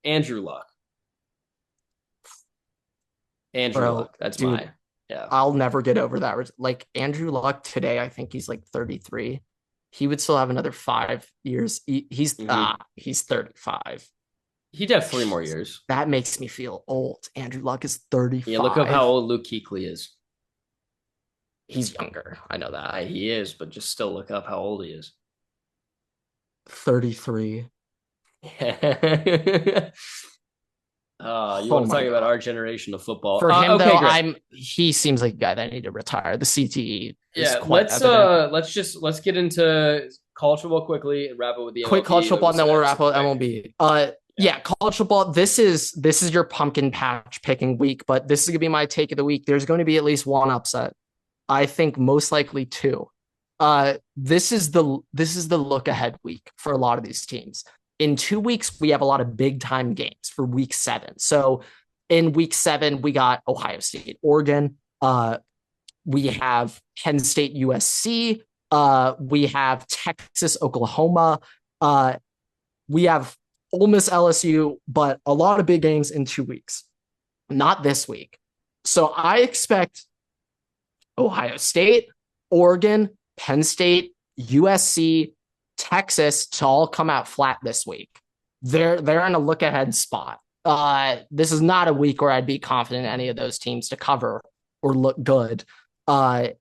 Andrew Luck. Luck. That's my. Yeah. I'll never get over that. Like Andrew Luck today, I think he's like 33. He would still have another 5 years. He's 35. He'd have 3 more years. That makes me feel old. Andrew Luck is 35. Yeah, look up how old Luke Kuechly is. He's younger. I know that. He is, but just still look up how old he is. 33. You want to talk about our generation of football? For him, though, he seems like a guy that I need to retire. The CTE. Yeah, let's get into college football quickly and wrap it with the MLB. Quick college football, and then we'll wrap up with MLB. Yeah, college football. This is your pumpkin patch picking week, but this is gonna be my take of the week. There's going to be at least one upset. I think most likely 2. This is the look ahead week for a lot of these teams. In 2 weeks, we have a lot of big time games for week 7. So in week 7, we got Ohio State, Oregon. We have Penn State, USC. We have Texas, Oklahoma. We have Ole Miss, LSU, but a lot of big games in 2 weeks. Not this week. So I expect Ohio State, Oregon, Penn State, USC, Texas to all come out flat this week. They're in a look ahead spot. This is not a week where I'd be confident in any of those teams to cover or look good. Not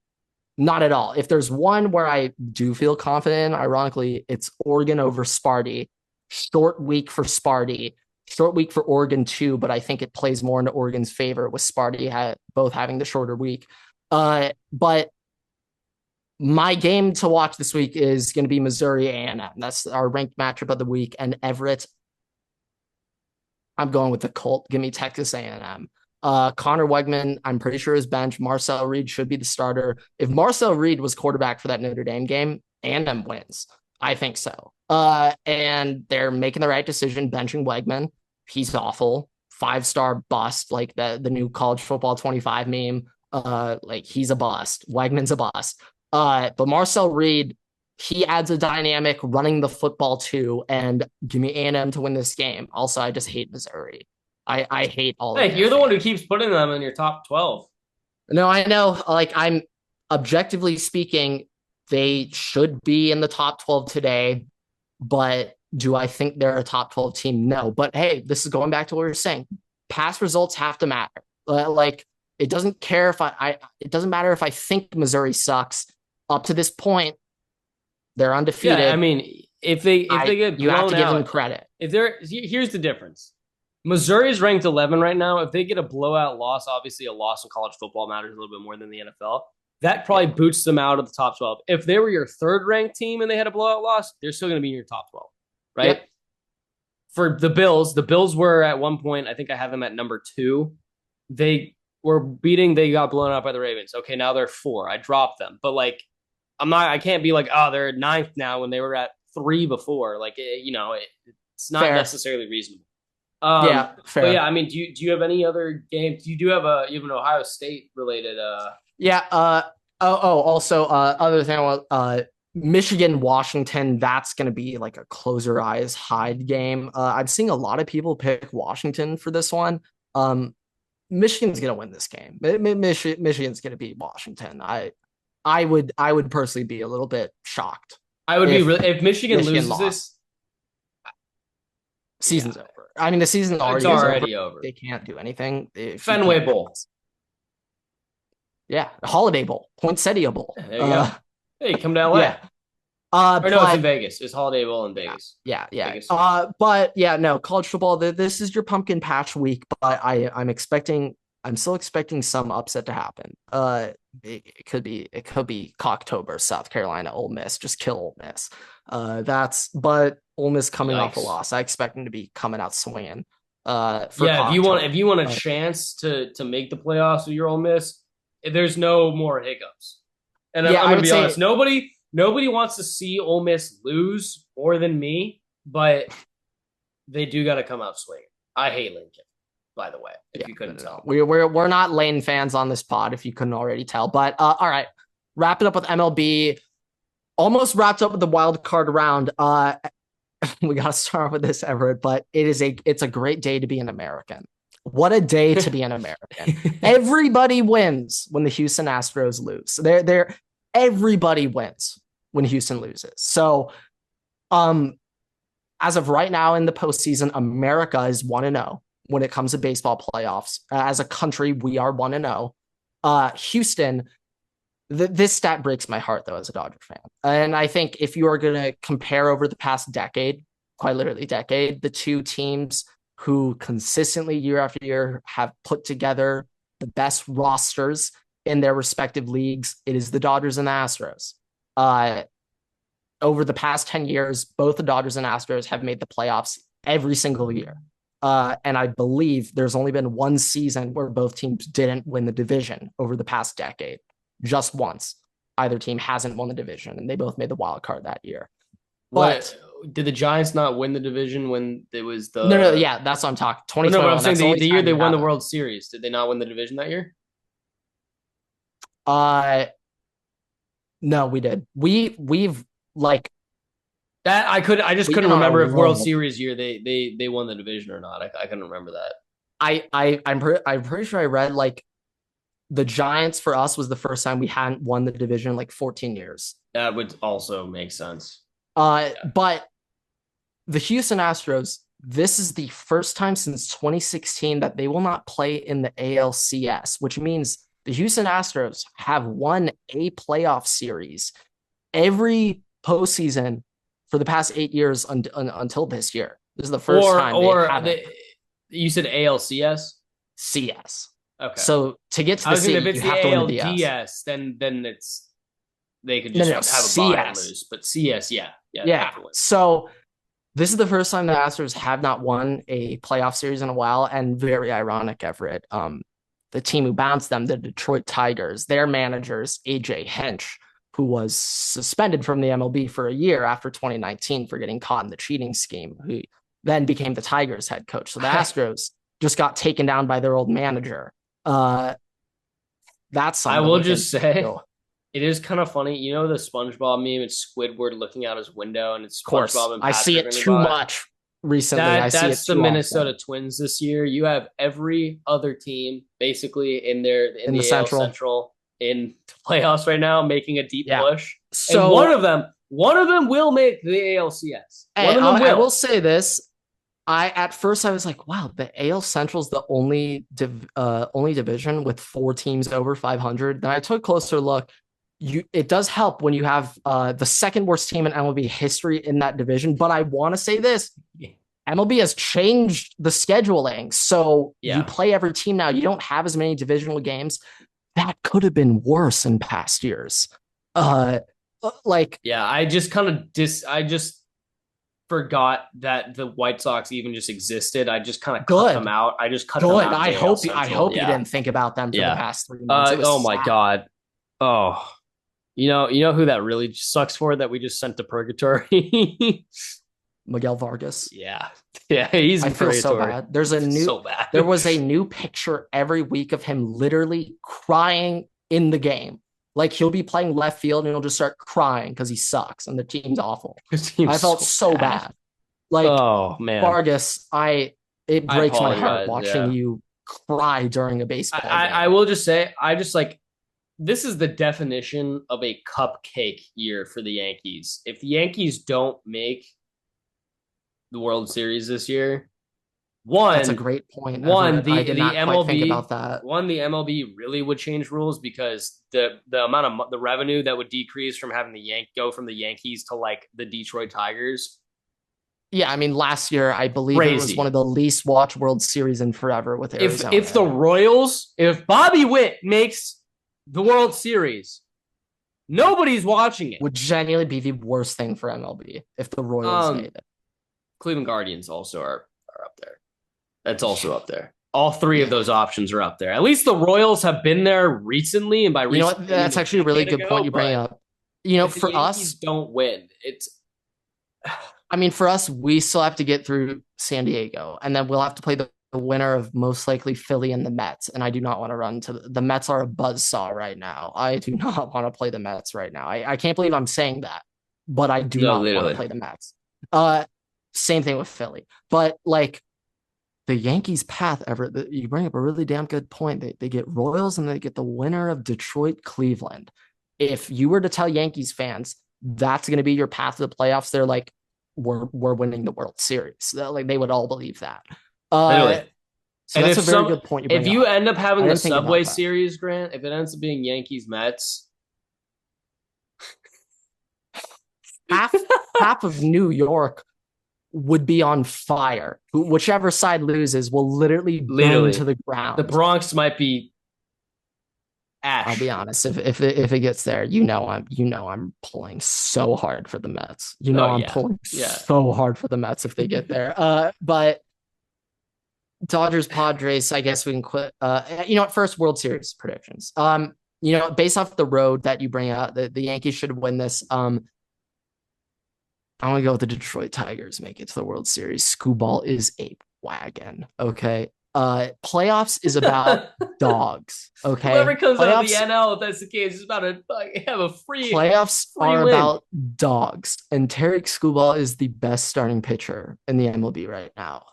at all. If there's one where I do feel confident, ironically, it's Oregon over Sparty. Short week for Sparty. Short week for Oregon too, but I think it plays more into Oregon's favor with Sparty both having the shorter week. But my game to watch this week is going to be Missouri A&M. That's our ranked matchup of the week. And Everett, I'm going with the Colt. Give me Texas A&M. Connor Wegman, I'm pretty sure is bench. Marcel Reed should be the starter. If Marcel Reed was quarterback for that Notre Dame game, A&M wins. I think so. And they're making the right decision benching Wegman. He's awful. 5-star bust, like the new college football 25 meme. Like he's a bust. Wegman's a bust. But Marcel Reed, he adds a dynamic running the football too, and give me A&M to win this game. Also, I just hate Missouri. I hate all of Hey, you're the one who keeps putting them in your top 12. No, I know. Like, I'm objectively speaking, they should be in the top 12 today, but do I think they're a top 12 team? No. But hey, this is going back to what we were saying. Past results have to matter. Like, it doesn't care if it doesn't matter if I think Missouri sucks. Up to this point, they're undefeated. Yeah, I mean, if they get blown you have to give out, them credit. Here's the difference. Missouri is ranked 11 right now. If they get a blowout loss, obviously a loss in college football matters a little bit more than the NFL. That probably boots them out of the top 12. If they were your third ranked team and they had a blowout loss, they're still going to be in your top 12, right? Yep. For the Bills were at one point, I think I have them at number 2. They got blown out by the Ravens. Okay, now they're 4. I dropped them. But like, I can't be like, oh, they're 9th now when they were at 3 before. Like, it's not necessarily reasonable. Yeah, fair. But yeah, I mean, do you have any other games? You have an Ohio State related. Yeah. Also, other thing, Michigan, Washington. That's going to be like a close your eyes hide game. I'm seeing a lot of people pick Washington for this one. Michigan's going to win this game. Michigan's going to beat Washington. I would personally be a little bit shocked. I would if Michigan loses lost. This. Season's over. I mean, the season's already over. They can't do anything. Fenway Bowl. Yeah, Holiday Bowl, Poinsettia Bowl. There you go. Hey, come to LA. Yeah. It's in Vegas. It's Holiday Bowl in Vegas. Yeah. Vegas. But yeah, no, college football. This is your pumpkin patch week, but I'm still expecting some upset to happen. It could be Cocktober, South Carolina, Ole Miss, just kill Ole Miss. But Ole Miss coming off a loss. I expect them to be coming out swinging. If you want a chance to make the playoffs with your Ole Miss, there's no more hiccups. And I'm going to be honest, nobody wants to see Ole Miss lose more than me, but they do got to come out swinging. I hate Lincoln, by the way, if you couldn't tell. We're not Lane fans on this pod, if you couldn't already tell. But all right, wrap it up with MLB. Almost wrapped up with the wild card round. We got to start with this, Everett, but it's a great day to be an American. What a day to be an American. Everybody wins when the Houston Astros lose. Everybody wins when Houston loses. So, as of right now in the postseason, America is 1-0 when it comes to baseball playoffs. As a country, we are 1-0. Houston, this stat breaks my heart, though, as a Dodger fan. And I think if you are going to compare over the past decade, quite literally decade, the two teams who consistently year after year have put together the best rosters in their respective leagues, it is the Dodgers and the Astros. Over the past 10 years, both the Dodgers and Astros have made the playoffs every single year. And I believe there's only been one season where both teams didn't win the division over the past decade. Just once. Either team hasn't won the division, and they both made the wild card that year. But did the Giants not win the division when it was the... No, yeah, that's what I'm talking. 2021. No, but I'm saying the year they won the World Series. Did they not win the division that year? No, we did. We've like that. I just couldn't remember if World Series year they won the division or not. I couldn't remember that. I'm pretty sure I read like the Giants for us was the first time we hadn't won the division in like 14 years. That would also make sense. But the Houston Astros, this is the first time since 2016 that they will not play in the ALCS, which means the Houston Astros have won a playoff series every postseason for the past 8 years until this year. This is the first time. You said ALCS? CS. Okay. So to get to the C, if it's you have to win the DS, then it's they could just have a bye and lose. But CS, yeah. So this is the first time the Astros have not won a playoff series in a while, and very ironic, Everett. the team who bounced them, the Detroit Tigers, their managers, AJ Hinch, who was suspended from the MLB for a year after 2019 for getting caught in the cheating scheme, who then became the Tigers head coach. So the Astros just got taken down by their old manager. That's something. I will just say, it is kind of funny. You know the SpongeBob meme? It's Squidward looking out his window, and it's SpongeBob and Patrick. I see it too much recently. That's the Minnesota Twins this year. You have every other team basically in the AL Central in the playoffs right now, making a deep push. So and one of them will make the ALCS. I will say this. At first I was like, wow, the AL Central is the only division with 4 teams over 500. Then I took a closer look. It does help when you have the second worst team in MLB history in that division. But I want to say this. MLB has changed the scheduling. So you play every team now. You don't have as many divisional games. That could have been worse in past years. I just forgot that the White Sox even just existed. I just kind of cut them out. I just cut them out. I hope you didn't think about them for the past 3 months. Oh my God. Oh, you know who that really sucks for that we just sent to purgatory? Miguel Vargas. Yeah, he's. I feel so bad. There was a new picture every week of him literally crying in the game. Like he'll be playing left field and he'll just start crying because he sucks and the team's awful. I felt so bad. Like, oh man, Vargas, it breaks my heart watching you cry during a baseball game. I will just say, this is the definition of a cupcake year for the Yankees. If the Yankees don't make the World Series this year, that's a great point. The MLB think about that. The MLB really would change rules because the amount of the revenue that would decrease from having go from the Yankees to like the Detroit Tigers. Yeah, I mean, last year I believe it was one of the least watched World Series in forever with Arizona. If Bobby Witt makes the World Series, nobody's watching it. Would genuinely be the worst thing for MLB if the Royals made it. Cleveland Guardians also are up there. That's also up there. All 3 of those options are up there. At least the Royals have been there recently, and by recently, you know what? That's actually a really good point you bring up. You know, for us, don't win. I mean, for us, we still have to get through San Diego, and then we'll have to play the winner of most likely Philly and the Mets. And I do not want to run to the Mets are a buzzsaw right now. I do not want to play the Mets right now. I can't believe I'm saying that, but I do not want to play the Mets. Same thing with Philly, but like the Yankees' path, Everett, you bring up a really damn good point. They get Royals and they get the winner of Detroit, Cleveland. If you were to tell Yankees fans that's going to be your path to the playoffs, they're like, we're winning the World Series. Like they would all believe that. So that's a very good point. If you end up having the Subway Series, Grant, if it ends up being Yankees Mets, half of New York would be on fire. Whichever side loses will literally burn to the ground. The Bronx might be ash. I'll be honest. If it gets there, I'm pulling so hard for the Mets. I'm pulling so hard for the Mets if they get there. But Dodgers, Padres, I guess we can quit. First World Series predictions. Based off the road that you bring out, the Yankees should win this. I want to go with the Detroit Tigers, make it to the World Series. Screwball is a wagon. Okay. Playoffs is about dogs. Okay. Whoever comes out of the NL, if that's the case, is about to have a free. Playoffs are about dogs, and Tarek Skubal is the best starting pitcher in the MLB right now.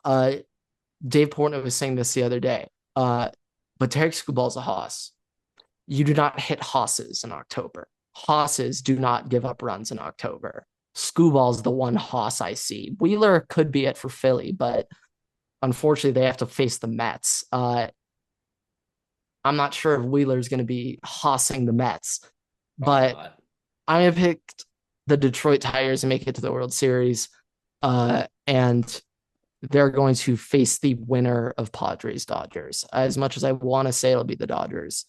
Dave Portnoy was saying this the other day. But Tarek Skubal is a hoss. You do not hit hosses in October. Hosses do not give up runs in October. Skuball's the one hoss I see. Wheeler could be it for Philly, but unfortunately they have to face the Mets. I'm not sure if Wheeler's going to be hossing the Mets, but I have picked the Detroit Tigers to make it to the World Series, and they're going to face the winner of Padres Dodgers. As much as I want to say it'll be the Dodgers,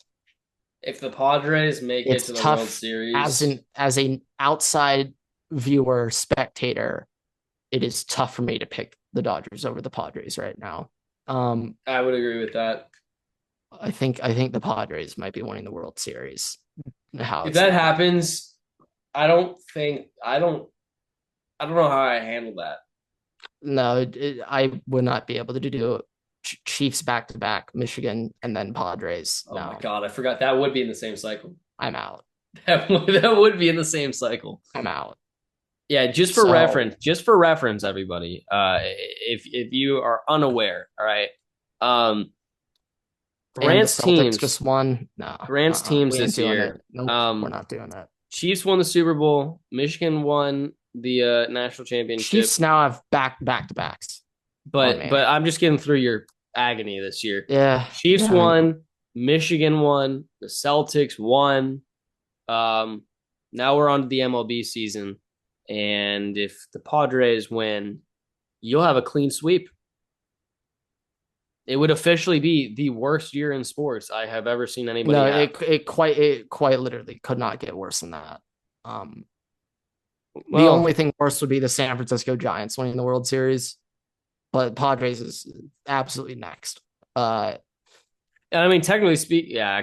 if the Padres make it to the World Series, as an outside viewer, spectator, it is tough for me to pick the Dodgers over the Padres right now. I would agree with that. I think the Padres might be winning the World Series. If that happens, I don't know how I handle that. No, I would not be able to do Chiefs back to back, Michigan, and then Padres. Oh my God, I forgot that would be in the same cycle. I'm out. That would be in the same cycle. I'm out. Yeah, just for reference, everybody. If you are unaware, all right. Grant's teams just won. No, Grant's teams this year. Nope, we're not doing that. Chiefs won the Super Bowl. Michigan won the national championship. Chiefs now have back to backs. But I'm just getting through your agony this year. Yeah. Chiefs won. Michigan won. The Celtics won. Now we're on to the MLB season. And if the Padres win, you'll have a clean sweep. It would officially be the worst year in sports I have ever seen anybody have. It quite literally could not get worse than that. The only thing worse would be the San Francisco Giants winning the World Series, but Padres is absolutely next. I mean, technically speaking, no,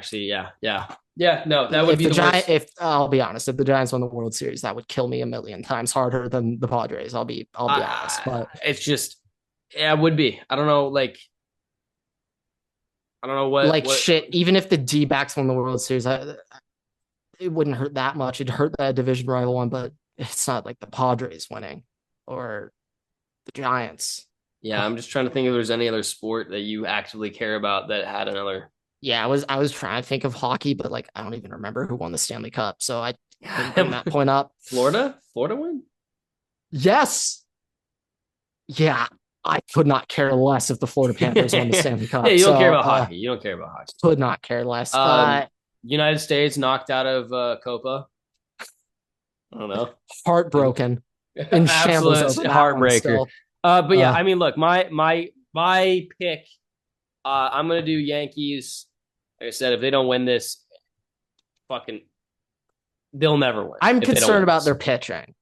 that would be the worst. If I'll be honest, if the Giants won the World Series, that would kill me a million times harder than the Padres. I'll be honest, but it's just, it would be. I don't know, I don't know what shit. Even if the D-backs won the World Series, it wouldn't hurt that much. It'd hurt that division rival one, but it's not like the Padres winning or the Giants. Yeah, I'm just trying to think if there's any other sport that you actively care about that had another. Yeah, I was trying to think of hockey, but I don't even remember who won the Stanley Cup. So I didn't bring that point up. Florida win? Yes. Yeah, I could not care less if the Florida Panthers won the Stanley Cup. Yeah, you don't care about hockey. You don't care about hockey. Could not care less. United States knocked out of Copa. I don't know. Heartbroken. In shambles. Heartbreaker. But yeah, I mean, look, my pick. I'm gonna do Yankees. Like I said, if they don't win this, they'll never win. I'm concerned about their pitching.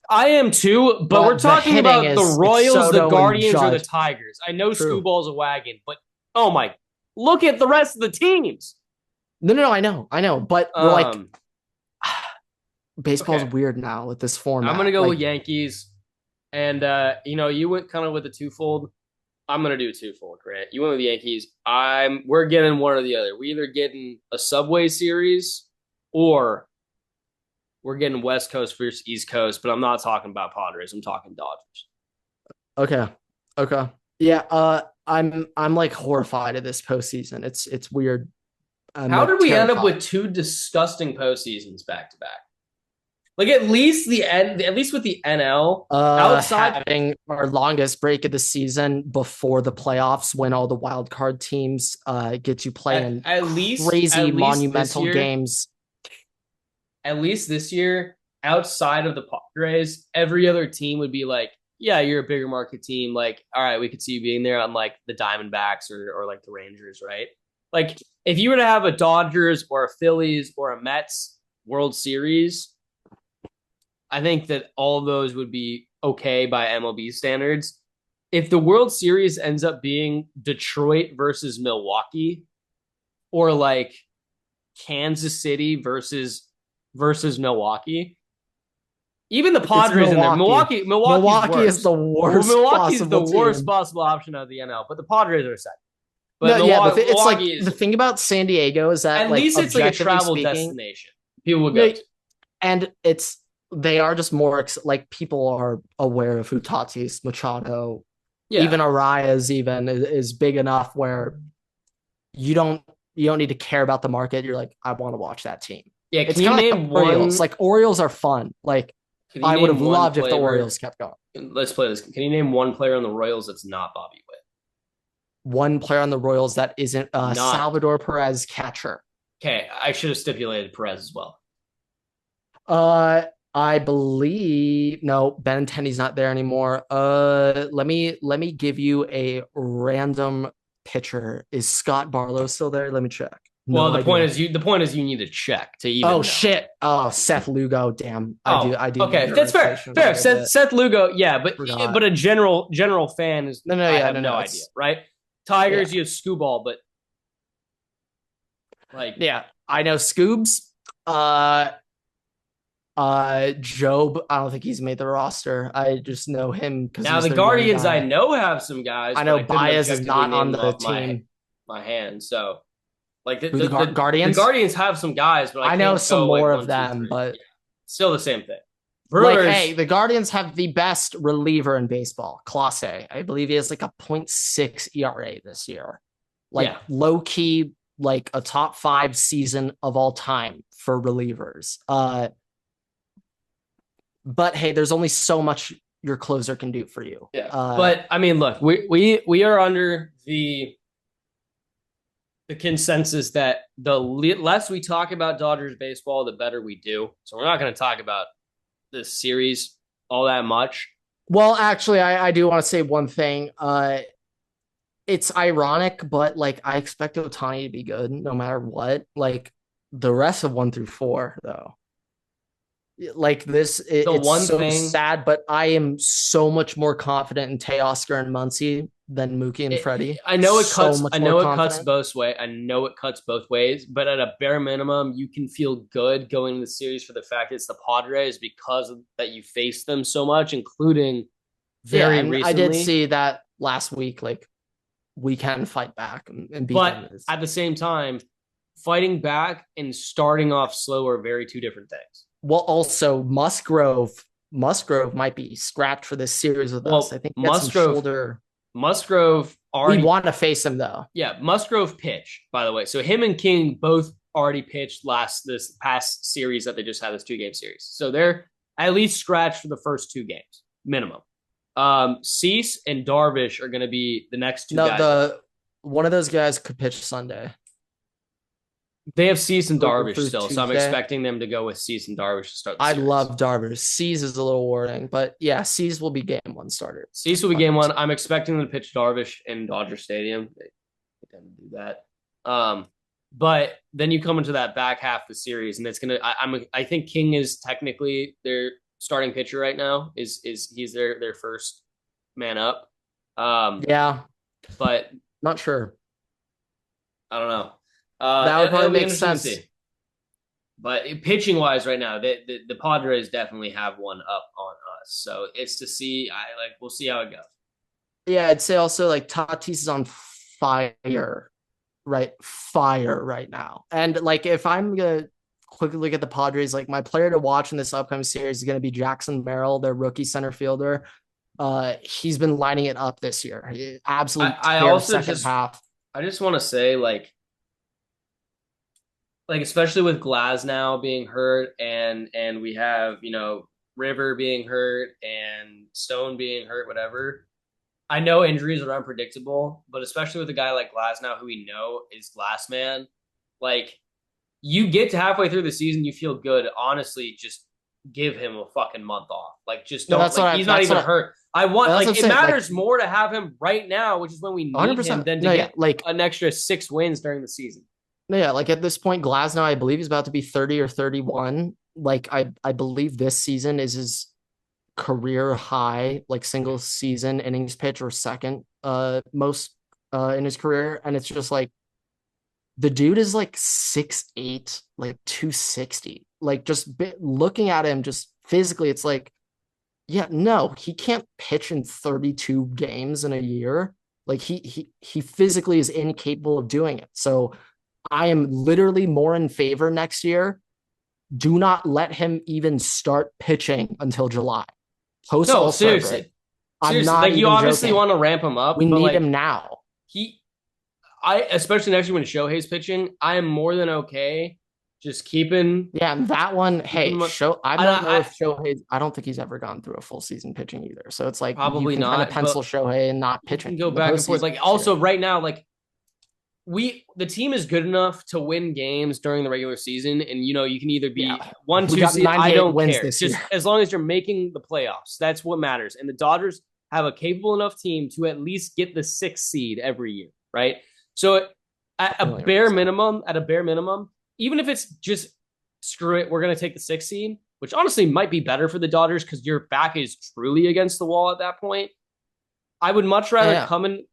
I am too, but we're talking about the Royals, the Guardians, or the Tigers. I know Screwball's a wagon, but look at the rest of the teams. No, I know, but baseball's weird now with this format. I'm gonna go with Yankees, and you went kind of with a twofold. I'm gonna do a twofold, Grant. You went with the Yankees. We're getting one or the other. We're either getting a Subway Series or we're getting West Coast versus East Coast. But I'm not talking about Padres. I'm talking Dodgers. Okay. Yeah. I'm horrified at this postseason. It's weird. How did we end up with two disgusting postseasons back to back? At least with the NL, outside having our longest break of the season before the playoffs, when all the wild card teams get you playing crazy monumental games. At least this year, outside of the Padres, every other team would be like, yeah, you're a bigger market team. All right, we could see you being there on the Diamondbacks or the Rangers, right? If you were to have a Dodgers or a Phillies or a Mets World Series, I think that all of those would be okay by MLB standards. If the World Series ends up being Detroit versus Milwaukee or Kansas City versus Milwaukee, even the Padres in there. Milwaukee is the worst. Milwaukee's the worst possible option out of the NL, but the Padres are second. But the thing about San Diego is that at least it's a travel destination. People will go to. And they are just more people are aware of who Tatis, Machado, even Arias is big enough where you don't need to care about the market. You're I want to watch that team. Yeah, can you name one? Orioles. Orioles are fun. I would have loved if the Orioles kept going. Let's play this. Can you name one player on the Royals that's not Bobby Witt? One player on the Royals that isn't Salvador Perez, catcher. Okay, I should have stipulated Perez as well. I believe Benintendi's not there anymore. Let me give you a random pitcher. Is Scott Barlow still there? Let me check. The point is you need to check to even. Oh shit! Oh, Seth Lugo. Damn. I do. Okay, that's fair. Fair. Seth Lugo. Yeah, but a general fan is. I have no idea. Right? Tigers, you have Screwball, but Like, yeah, I know Scoobs. Job, I don't think he's made the roster. I just know him because now he's the their young Guardians, I guy. know have some guys, I but know I couldn't Baez is objectively not name on them the off team. my hand. So, like Who the the Guardians? Guardians have some guys, but I I know can't some go like more of 1, 2, them, 3. but Yeah, still the same thing. like, hey, Brewers, the Guardians have the best reliever in baseball, Clase. I believe he has like a .6 ERA this year. Like yeah, low key, like a top 5 season of all time for relievers. But hey, there's only so much your closer can do for you. yeah. But I mean, look, we are under the consensus that the less we talk about Dodgers baseball, the better we do. So we're not going to talk about this series all that much. Well, actually, I do want to say one thing. It's ironic, but like I expect Ohtani to be good no matter what. Like the rest of 1 through 4, though. Like this, The it's one so thing, sad, but I am so much more confident in Teoscar and Muncy than Mookie and Freddie. I know it So cuts. much I more know it cuts confident. both ways. I know it cuts both ways. But at a bare minimum, you can feel good going into the series for the fact it's the Padres because that you faced them so much, including Yeah, very and I did recently. see that last week. Like we can fight back and beat But them. at the same time, fighting back and starting off slow are very two different things. Well, also Musgrove might be scrapped for this series with us. I Well, think he had some shoulder. Musgrove We already. want to face him though. Yeah, Musgrove pitched, by the way. So him and King both already pitched this past series that they just had, this 2-game series. So they're at least scratched for the first 2 games minimum. Cease and Darvish are going to be the next two No, guys. one of those guys could pitch Sunday. They have Cease and Over Darvish through still, so I'm Tuesday. expecting them to go with Cease and Darvish to start the I series. love Darvish. Cease is a little warning, but yeah, Cease will be game 1 starter. Cease will be game 1. I'm expecting them to pitch Darvish in Dodger Stadium. They tend to do that. But then you come into that back half of the series, and it's gonna. I think King is technically their starting pitcher right now. He's their first man up. Yeah, but not sure. I don't know. That would probably make sense. But pitching wise, right now, the Padres definitely have one up on us. So it's to see. We'll see how it goes. Yeah, I'd say also like Tatis is on fire right now. And like if I'm gonna quickly look at the Padres, like my player to watch in this upcoming series is gonna be Jackson Merrill, their rookie center fielder. He's been lining it up this year. Absolute I also second half. I just want to say like especially with Glasnow being hurt and we have, River being hurt and Stone being hurt, whatever. I know injuries are unpredictable, but especially with a guy like Glasnow, who we know is Glass Man, like you get to halfway through the season, you feel good. Honestly, just give him a fucking month off. Like, just don't. He's not even hurt. I want it matters more to have him right now, which is when we need 100%. Him, than to get like an extra 6 wins during the season. Yeah, like at this point, Glasnow, I believe, is about to be 30 or 31. Like I believe this season is his career high, like single season innings pitch or second most in his career. And it's just like the dude is like 6'8", like 260. Like just looking at him just physically, it's like, yeah, no, he can't pitch in 32 games in a year. Like he physically is incapable of doing it. So I am literally more in favor next year. Do not let him even start pitching until July. Seriously. I'm not like, you obviously joking. Want to ramp him up. We need him now. Especially next year when Shohei's pitching, I am more than okay just keeping. Yeah, that one. Hey, Shohei. I don't think he's ever gone through a full season pitching either. So it's like probably you can not kind of pencil Shohei and not pitching. Go back and forth. Like also right now, like the team is good enough to win games during the regular season, and you can either be 1-2 seed. I don't care. Just as long as you're making the playoffs, that's what matters. And the Dodgers have a capable enough team to at least get the 6th seed every year, right? So at a bare minimum, even if it's just screw it, we're gonna take the 6th seed, which honestly might be better for the Dodgers because your back is truly against the wall at that point. I would much rather come into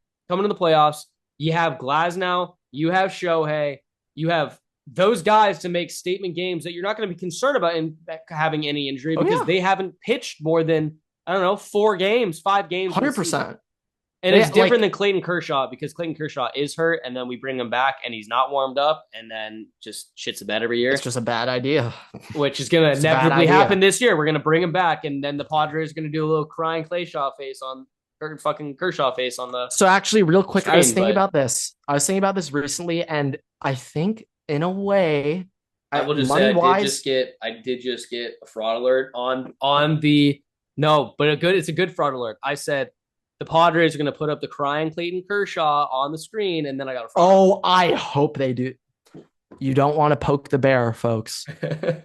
the playoffs. You have Glasnow, you have Shohei, you have those guys to make statement games that you're not going to be concerned about in having any injury because they haven't pitched more than, I don't know, 4 games, 5 games. 100%. And it's different than Clayton Kershaw because Clayton Kershaw is hurt, and then we bring him back, and he's not warmed up, and then just shits the bed every year. It's just a bad idea. Which is going to inevitably happen this year. We're going to bring him back, and then the Padres are going to do a little crying Kershaw face on the. So actually, real quick, I was thinking about this. I was thinking about this recently, and I think in a way, I will just say I did just get a fraud alert on the it's a good fraud alert. I said the Padres are going to put up the crying Clayton Kershaw on the screen, and then I got a fraud alert. I hope they do. You don't want to poke the bear, folks.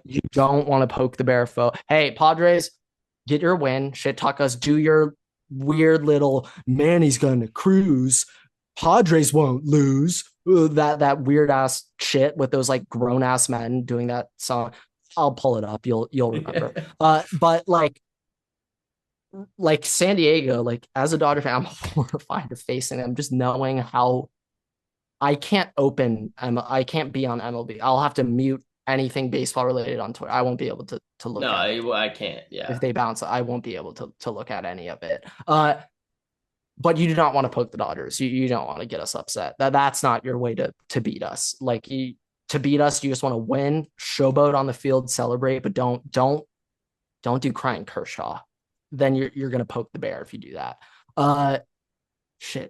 You don't want to poke the bear, folks. Hey, Padres, get your win. Shit talk us. Do your weird little Manny's gonna cruise. Padres won't lose. That weird ass shit with those like grown ass men doing that song. I'll pull it up. You'll remember. But like San Diego, like as a Dodger fan, I'm horrified of facing them. Just knowing how I can't be on MLB. I'll have to mute anything baseball related on Twitter. I won't be able to look. No, I can't. Yeah, if they bounce, I won't be able to look at any of it. But you do not want to poke the Dodgers. You don't want to get us upset. That's not your way to beat us. Like to beat us, you just want to win, showboat on the field, celebrate, but don't do crying Kershaw. Then you're gonna poke the bear if you do that. This is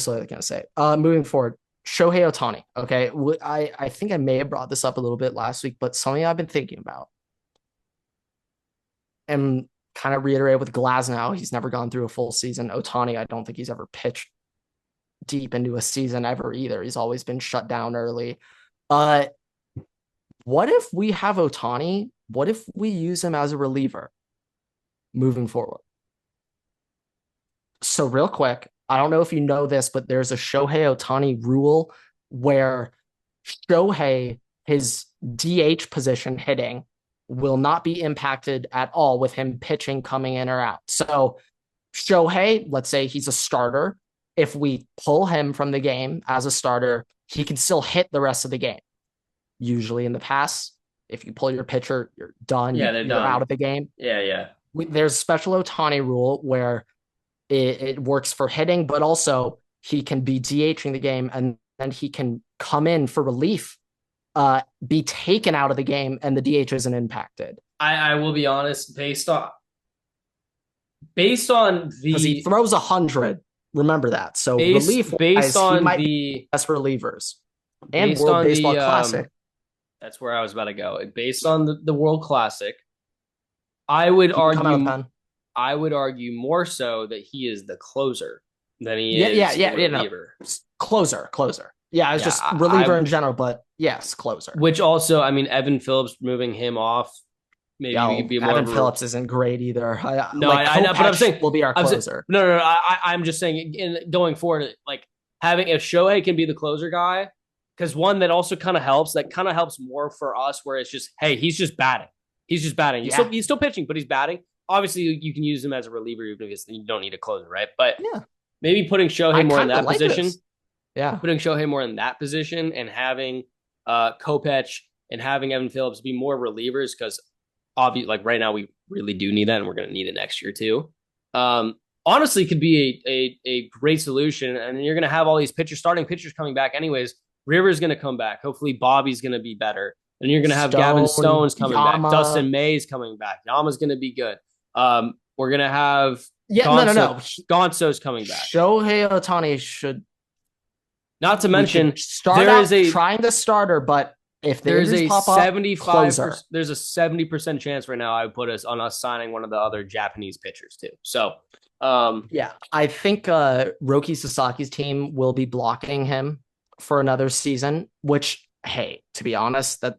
what I was gonna say. Moving forward, Shohei Ohtani. Okay, I think I may have brought this up a little bit last week, but something I've been thinking about, and kind of reiterate with Glasnow, he's never gone through a full season. Ohtani, I don't think he's ever pitched deep into a season ever either. He's always been shut down early. What if we have Ohtani? What if we use him as a reliever moving forward? So real quick, I don't know if you know this, but there's a Shohei Ohtani rule where Shohei, his DH position hitting, will not be impacted at all with him pitching, coming in or out. So Shohei, let's say he's a starter. If we pull him from the game as a starter, he can still hit the rest of the game. Usually in the past, if you pull your pitcher, you're done. Yeah, they're done. Out of the game. Yeah. There's a special Ohtani rule where it works for hitting, but also he can be DHing the game and then he can come in for relief, be taken out of the game, and the DH isn't impacted. I will be honest, based on the, because he throws 100. Remember that. So relief based on the best relievers and World Baseball Classic. That's where I was about to go. Based on the World Classic, I would argue more so that he is the closer than he is the reliever. No. Closer. Yeah, it's just reliever in general, but yes, closer. Which also, I mean, Evan Phillips moving him off, maybe we could be more. Evan Phillips isn't great either. I know, but I'm saying will be our closer. No. I'm just saying, going forward, like having if Shohei can be the closer guy, because one that also kind of helps. That kind of helps more for us, where it's just, hey, he's just batting. He's still pitching, but he's batting. Obviously, you can use him as a reliever, even if you don't need a closer, right? But maybe putting Shohei more in that position. This. Yeah, putting Shohei more in that position and having Kopech and having Evan Phillips be more relievers, because obviously, like right now, we really do need that, and we're going to need it next year too. Honestly, could be a great solution, and you're going to have all these starting pitchers coming back anyways. Rivers going to come back. Hopefully, Bobby's going to be better. And you're going to have Gavin Stone's coming back. Dustin May's coming back. Yama's going to be good. We're going to have Gonzo's coming back. Shohei Ohtani should. Not to mention, trying the starter, but if there's a 75%, there's a 70% chance right now I would put us signing one of the other Japanese pitchers too. So, I think Roki Sasaki's team will be blocking him for another season, which, hey, to be honest, that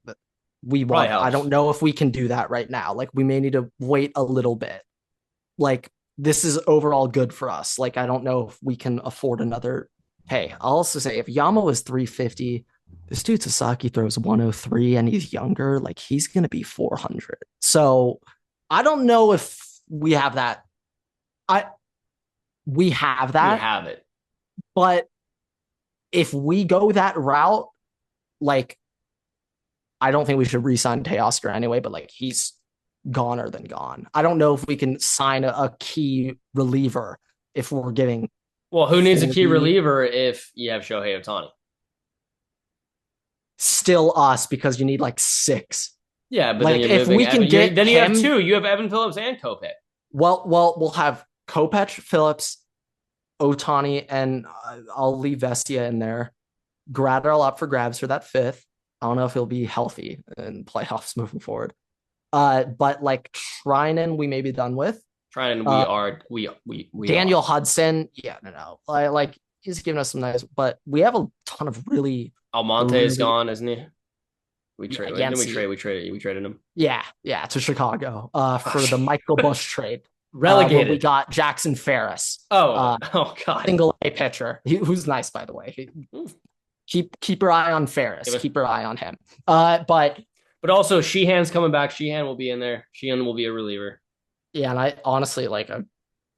we want. I don't know if we can do that right now. Like, we may need to wait a little bit. Like, this is overall good for us. Like, I don't know if we can afford another. Hey, I'll also say if Yama was 350, this dude Sasaki throws 103 and he's younger, like he's going to be 400. So I don't know if we have that. We have that. We have it. But if we go that route, like I don't think we should re-sign Teoscar anyway, but like he's goner than gone. I don't know if we can sign a key reliever if we're getting. Well, who needs a key reliever if you have Shohei Ohtani? Still us, because you need like 6. Yeah, but like, then if we can get then you have 2. You have Evan Phillips and Kopech. Well, we'll have Kopech, Phillips, Ohtani, and I'll leave Vestia in there. Graterol up for grabs for that 5th. I don't know if he'll be healthy in playoffs moving forward. But like Treinen, we may be done with. Treinen, we Daniel Hudson, no. Like he's giving us some nice, but we have a ton of really. Almonte is gone, isn't he? We traded him. Yeah, to Chicago. For the Michael Busch trade. Relegated. We got Jackson Ferris. Oh God. Single A pitcher. Who's nice, by the way. Keep your eye on Ferris. Keep your eye on him. But also Sheehan's coming back. Sheehan will be in there. Sheehan will be a reliever. Yeah, and I honestly like.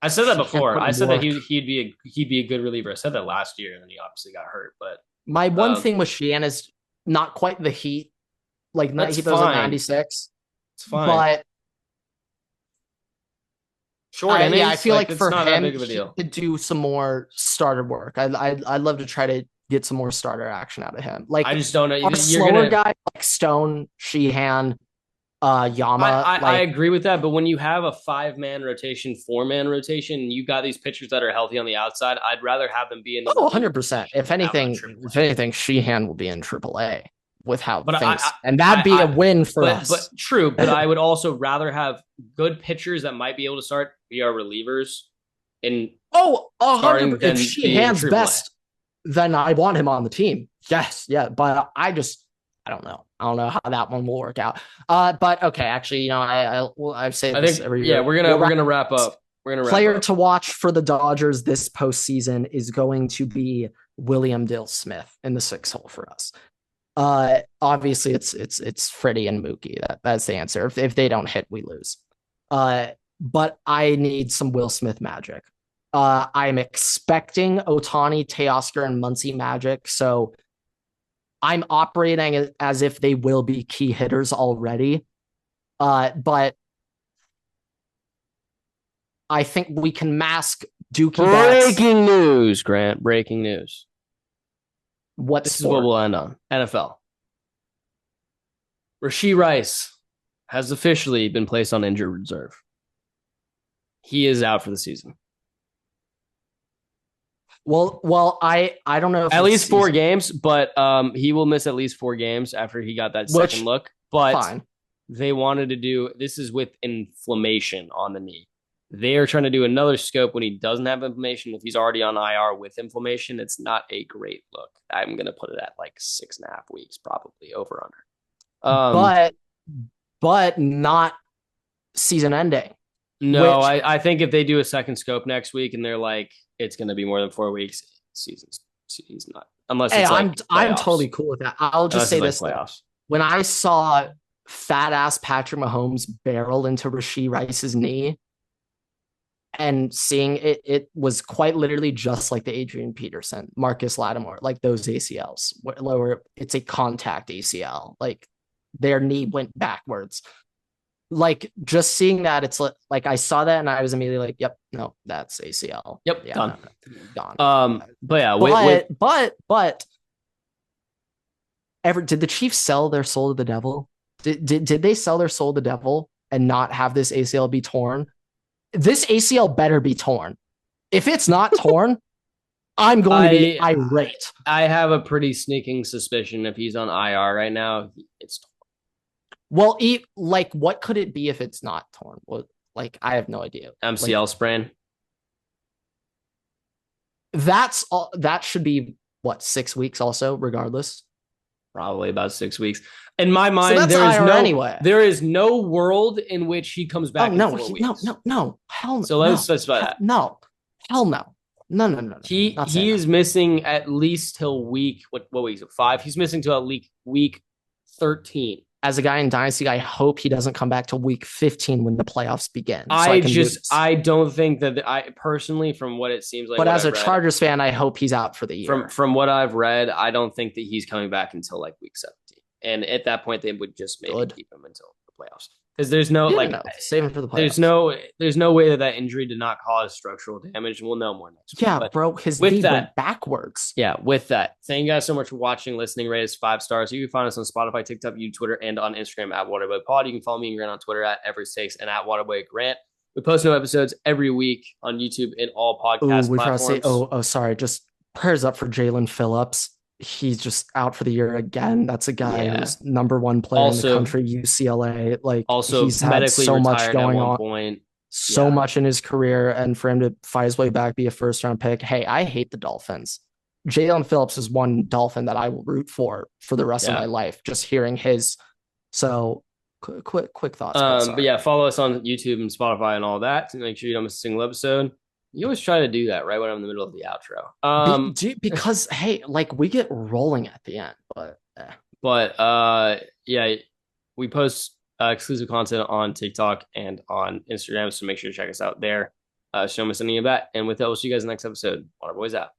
I said that before. I said that he'd be a good reliever. I said that last year, and then he obviously got hurt. But my one thing with Sheehan is not quite the heat. Like he throws like 96. It's fine. But short innings. Yeah, I feel like for not him, that big of a deal. To do some more starter work. I'd love to try to get some more starter action out of him. Like I just don't know. You're slower guy like Stone, Sheehan, Yama. I agree with that, but when you have a 5-man rotation, 4-man rotation, and you got these pitchers that are healthy on the outside, I'd rather have them be in the 100%. If anything, Sheehan will be in AAA with how things, and that'd be a win for us. But true, but I would also rather have good pitchers that might be able to start be our relievers. If Sheehan's best, then I want him on the team. Yes, yeah, but I don't know. I don't know how that one will work out. But okay, actually, I've said this every year. Yeah, we're gonna wrap up. Player to watch for the Dodgers this postseason is going to be William Dill Smith in the 6th hole for us. Obviously, it's Freddie and Mookie. That's the answer. If they don't hit, we lose. But I need some Will Smith magic. I'm expecting Ohtani, Teoscar, and Muncy magic. So I'm operating as if they will be key hitters already. But I think we can mask Dookie Betts. Breaking news, Grant. Breaking news. This is what we'll end on. NFL. Rashee Rice has officially been placed on injured reserve. He is out for the season. Well, I don't know if at least 4 games, but he will miss at least 4 games after he got that second look. But they wanted to do this is with inflammation on the knee. They are trying to do another scope when he doesn't have inflammation. If he's already on IR with inflammation, it's not a great look. I'm going to put it at like 6.5 weeks, probably over under. But not season ending. No, I think if they do a second scope next week and they're like, it's going to be more than 4 weeks, he's not. Unless it's I'm totally cool with that. I'll just say this. Playoffs. When I saw fat ass Patrick Mahomes barrel into Rashee Rice's knee, and seeing it was quite literally just like the Adrian Peterson, Marcus Lattimore, like those ACLs, where it's a contact ACL, like their knee went backwards. Like just seeing that, it's like I saw that and I was immediately like, "Yep, no, that's ACL." Yep, yeah, gone. Gone. But yeah, but did the Chiefs sell their soul to the devil? Did they sell their soul to the devil and not have this ACL be torn? This ACL better be torn. If it's not torn, I'm going to be irate. I have a pretty sneaking suspicion if he's on IR right now, it's torn. Well, what could it be if it's not torn? Well, I have no idea. MCL sprain. That's all. That should be 6 weeks also, regardless. Probably about 6 weeks. In my mind, so there is no world in which he comes back. No, hell no. So let's specify that. No, hell no. No. He is missing at least till week what week is it? 5. He's missing till at week 13. As a guy in Dynasty, I hope he doesn't come back till week 15 when the playoffs begin. I don't think that I personally, from what it seems like. But as a Chargers fan, I hope he's out for the year. From what I've read, I don't think that he's coming back until week 17. And at that point, they would just maybe keep him until the playoffs. Because there's no save him for the playoffs. There's no way that injury did not cause structural damage. We'll know more next week. Yeah, bro, his knee went backwards. Yeah, with that, thank you guys so much for watching, listening, rate us 5 stars. You can find us on Spotify, TikTok, YouTube, Twitter, and on Instagram at WaterboyPod. You can follow me and Grant on Twitter at EverettStakes and at WaterboyGrant. We post new episodes every week on YouTube and all podcast platforms. Sorry, just prayers up for Jalen Phillips. He's just out for the year again. That's a guy who's #1 player in the country, UCLA. Like, he's had so much going on, so much in his career, and for him to fight his way back, be a first-round pick. Hey, I hate the Dolphins. Jalen Phillips is one Dolphin that I will root for the rest of my life. Just hearing his. So, quick thoughts. But yeah, follow us on YouTube and Spotify and all that to make sure you don't miss a single episode. You always try to do that right when I'm in the middle of the outro. Because hey, like, we get rolling at the end, yeah, we post exclusive content on TikTok and on Instagram, so make sure to check us out there. So don't miss any of that. And with that, we'll see you guys in the next episode. Waterboys out.